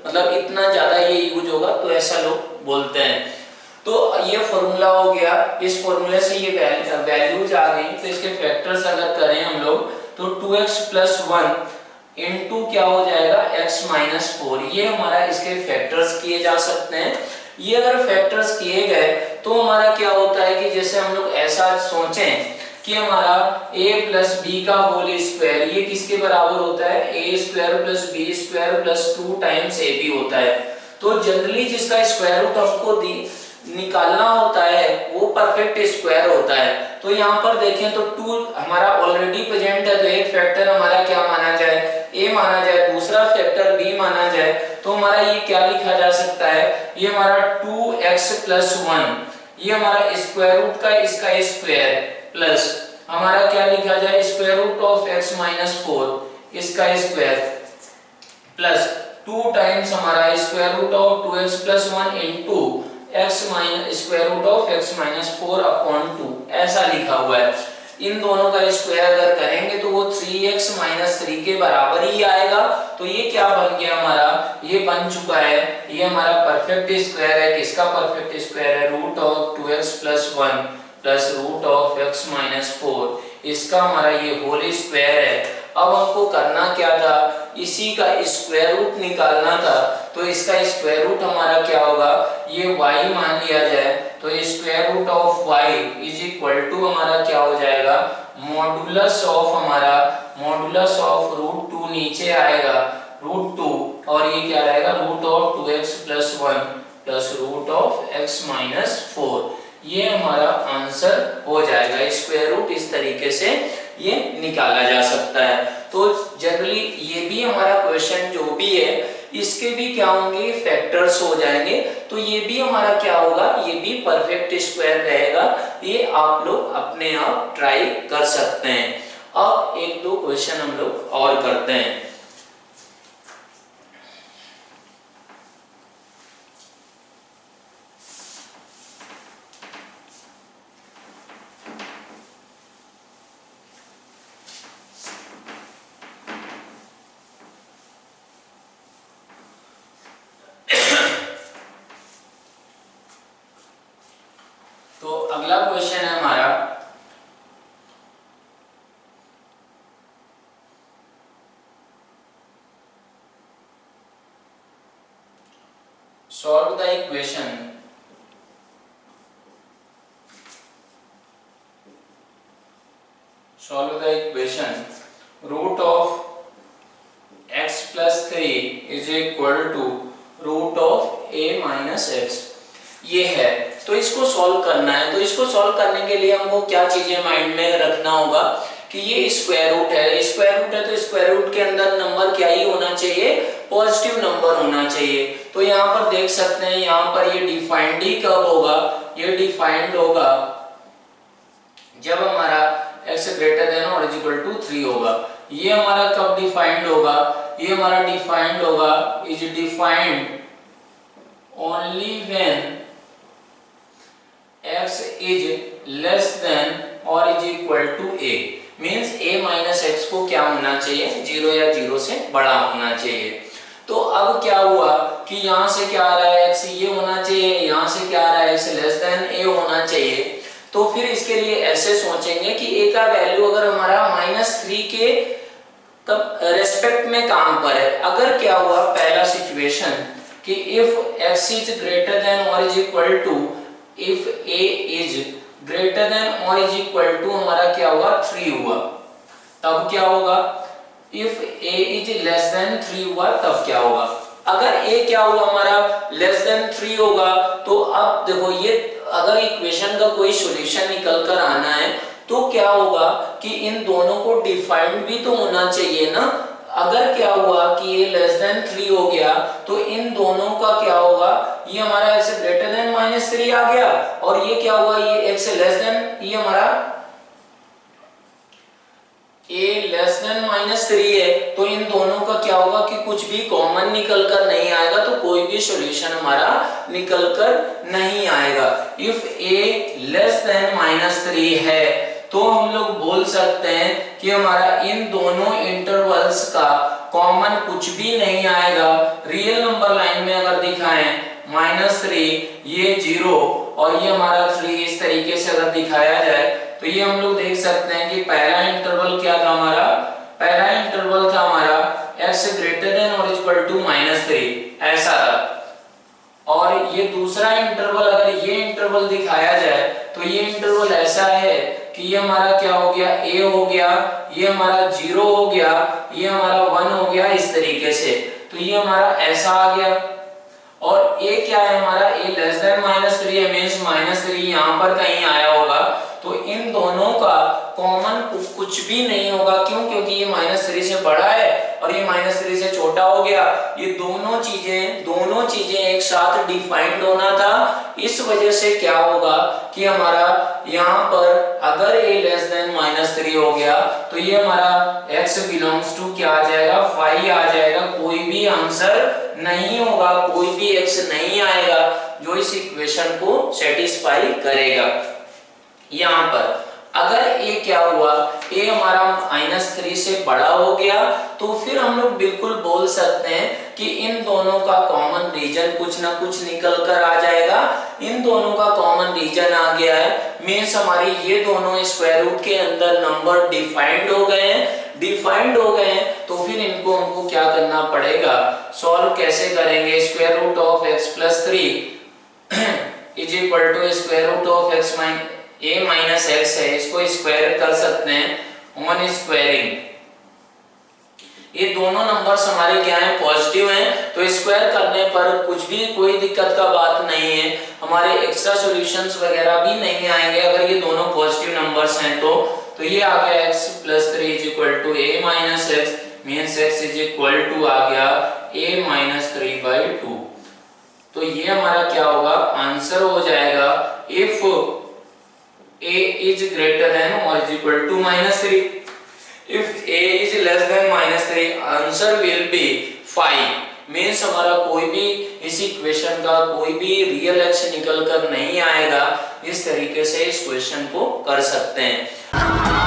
मतलब इतना ज्यादा ये यूज होगा तो ऐसा लोग बोलते हैं। तो ये फॉर्मूला हो गया, इस फॉर्मूले से ये वैल्यूज आ गई। तो इसके फैक्टर्स अगर करें हम लोग तो 2x प्लस 1 इंटू क्या हो जाएगा x माइनस 4, ये हमारा इसके फैक्टर्स किए जा सकते हैं। ये अगर फैक्टर्स किए गए तो हमारा क्या होता है कि जैसे हम लोग ऐसा सोचें कि हमारा a प्लस बी का होल स्क्वायर ये किसके बराबर होता है, a square plus B square plus 2 times ab होता है। तो जनरली जिसका स्क्वायर रूट हमको निकालना होता है वो परफेक्ट स्क्वायर होता है। तो यहाँ पर देखें तो 2 हमारा ऑलरेडी प्रेजेंट है, तो एक फैक्टर हमारा क्या माना जाए, a माना जाए, दूसरा फैक्टर b माना जाए, तो हमारा ये क्या लिखा जा सकता है, ये हमारा 2x प्लस 1 ये हमारा स्क्वायर रूट का इसका स्क्वायर प्लस हमारा क्या लिखा जाए square root of x minus 4 इसका स्क्वायर प्लस 2 टाइम्स हमारा square root of 2x plus 1 into x minus square root of x minus 4 upon 2 ऐसा लिखा हुआ है। इन दोनों का स्क्वायर अगर करेंगे तो वो 3x माइनस 3 के बराबर ही आएगा। तो ये क्या बन गया हमारा, ये बन चुका है, ये हमारा परफेक्ट स्क्वायर है। किसका परफेक्ट स्क्वायर है, root of 2x plus 1 plus root of x minus 4 इसका हमारा ये होल स्क्वायर है। अब हमको करना क्या था, इसी का स्क्वायर रूट निकालना था। तो इसका स्क्वायर रूट हमारा क्या होगा, ये y मान लिया जाए तो square root of y is equal to हमारा क्या हो जाएगा, मॉडुलस ऑफ हमारा मॉडुलस ऑफ रूट टू नीचे आएगा रूट टू, और ये क्या रहेगा root of 2x plus 1 plus root of x minus 4। ये हमारा आंसर हो जाएगा। स्क्वायर रूट इस तरीके से ये निकाला जा सकता है। तो जनरली ये भी हमारा क्वेश्चन जो भी है इसके भी क्या होंगे, फैक्टर्स हो जाएंगे। तो ये भी हमारा क्या होगा, ये भी परफेक्ट स्क्वायर रहेगा। ये आप लोग अपने आप ट्राई कर सकते हैं। अब एक दो क्वेश्चन हम लोग और करते हैं। तो अगला क्वेश्चन है हमारा, solve the equation root of x plus 3 is equal to root of a minus x। ये है, तो इसको सॉल्व करना है। तो इसको सॉल्व करने के लिए हमको क्या चीजें माइंड में रखना होगा कि ये स्क्वायर रूट है। स्क्वायर रूट है तो स्क्वायर रूट के अंदर नंबर क्या ही होना चाहिए, पॉजिटिव नंबर होना चाहिए। तो यहाँ पर देख सकते हैं, यहाँ पर ये डिफाइंड ही कब होगा, ये डिफाइंड होगा जब हमारा x ग्रेटर देन और इक्वल टू 3 होगा। ये हमारा कब डिफाइंड होगा, ये हमारा डिफाइंड होगा, is defined only when x is less than और is equal to a। Means a minus x को क्या होना चाहिए, 0 या 0 से बड़ा होना चाहिए। तो अब क्या हुआ कि यहाँ से क्या आ रहा है, x ये होना चाहिए, यहाँ से क्या आ रहा है, x लेस देन a होना चाहिए। तो फिर इसके लिए ऐसे सोचेंगे कि a का वैल्यू अगर हमारा -3 के रेस्पेक्ट में कहां पर है। अगर क्या हुआ पहला सिचुएशन कि if x is greater than और is equal to, if a is greater than और इज इक्वल टू हमारा क्या हुआ 3 हुआ, तब क्या होगा, if a is less than 3 हुआ तब क्या होगा। अगर a क्या हुआ हमारा लेस देन 3 होगा, तो अब देखो ये अगर इक्वेशन का कोई सॉल्यूशन निकल कर आना है तो क्या होगा कि इन दोनों को डिफाइंड भी तो होना चाहिए ना। अगर क्या हुआ कि ये लेस देन 3 हो गया तो इन दोनों का क्या होगा, ये हमारा x ग्रेटर देन -3 आ गया, और ये क्या हुआ, ये x लेस देन, ये हमारा a लेस देन -3 है। तो इन दोनों का क्या होगा कि कुछ भी कॉमन निकल कर नहीं आएगा, तो कोई भी सॉल्यूशन हमारा निकल कर नहीं आएगा। इफ a लेस देन -3 है तो हम लोग बोल सकते हैं कि हमारा इन दोनों इंटरवल्स का कॉमन कुछ भी नहीं आएगा। रियल नंबर लाइन में अगर दिखाएं -3, ये 0 और ये हमारा 3, इस तरीके से अगर दिखाया जाए तो ये हम लोग देख सकते हैं कि पहला इंटरवल क्या था हमारा, पहला इंटरवल था हमारा x ग्रेटर देन और इक्वल टू -3 ऐसा था। और ये दूसरा इंटरवल, अगर ये इंटरवल दिखाया जाए तो ये इंटरवल ऐसा है कि ये हमारा क्या हो गया, a हो गया, ये हमारा 0 हो गया, ये हमारा 1 हो गया, इस तरीके से। तो ये हमारा ऐसा आ गया। और a क्या है हमारा, a लेस देन -3 है, मींस -3 यहाँ पर कहीं आया होगा। तो इन दोनों का कॉमन कुछ भी नहीं होगा। क्यों, क्योंकि ये -3 से बड़ा है और ये -3 से छोटा हो गया। ये दोनों चीजें एक साथ डिफाइंड होना था। इस वजह से क्या होगा कि हमारा यहाँ पर अगर a लेस देन -3 हो गया तो ये हमारा x बिलोंग्स टू क्या आ जाएगा, 5 आ जाएगा। कोई भी आंसर नहीं होगा, कोई भी x नहीं आएगा जो इस इक्वेशन को सेटिस्फाई करेगा। यहाँ पर अगर a क्या हुआ, a हमारा -3 से बड़ा हो गया, तो फिर हम लोग बिल्कुल बोल सकते हैं कि इन दोनों का कॉमन रीजन कुछ ना कुछ निकल कर आ जाएगा। इन दोनों का कॉमन रीजन आ गया है, मींस हमारी ये दोनों स्क्वायर रूट के अंदर नंबर डिफाइंड हो गए हैं। डिफाइंड हो गए हैं तो फिर इनको हमको क्या करना पड़ेगा, सॉल्व कैसे करेंगे। Square root of x plus 3 is equal to square root of x a minus x है, इसको स्क्वायर कर सकते हैं ऑन स्क्वायरिंग। ये दोनों नंबर्स हमारे क्या हैं, पॉजिटिव हैं, तो स्क्वायर करने पर कुछ भी कोई दिक्कत का बात नहीं है, हमारे एक्स्ट्रा सॉल्यूशंस वगैरह भी नहीं आएंगे अगर ये दोनों पॉजिटिव नंबर्स हैं तो ये आ गया x + 3 is equal to a minus x, means x is equal to आ गया a माइनस 3/2। तो ये हमारा क्या होगा, आंसर हो जाएगा if a is greater than और is equal to -3, if a is less than -3 answer will be 5। Means हमारा कोई भी इस इक्वेशन का कोई भी रियल एक्स निकल कर नहीं आएगा। इस तरीके से इस क्वेश्चन को कर सकते हैं।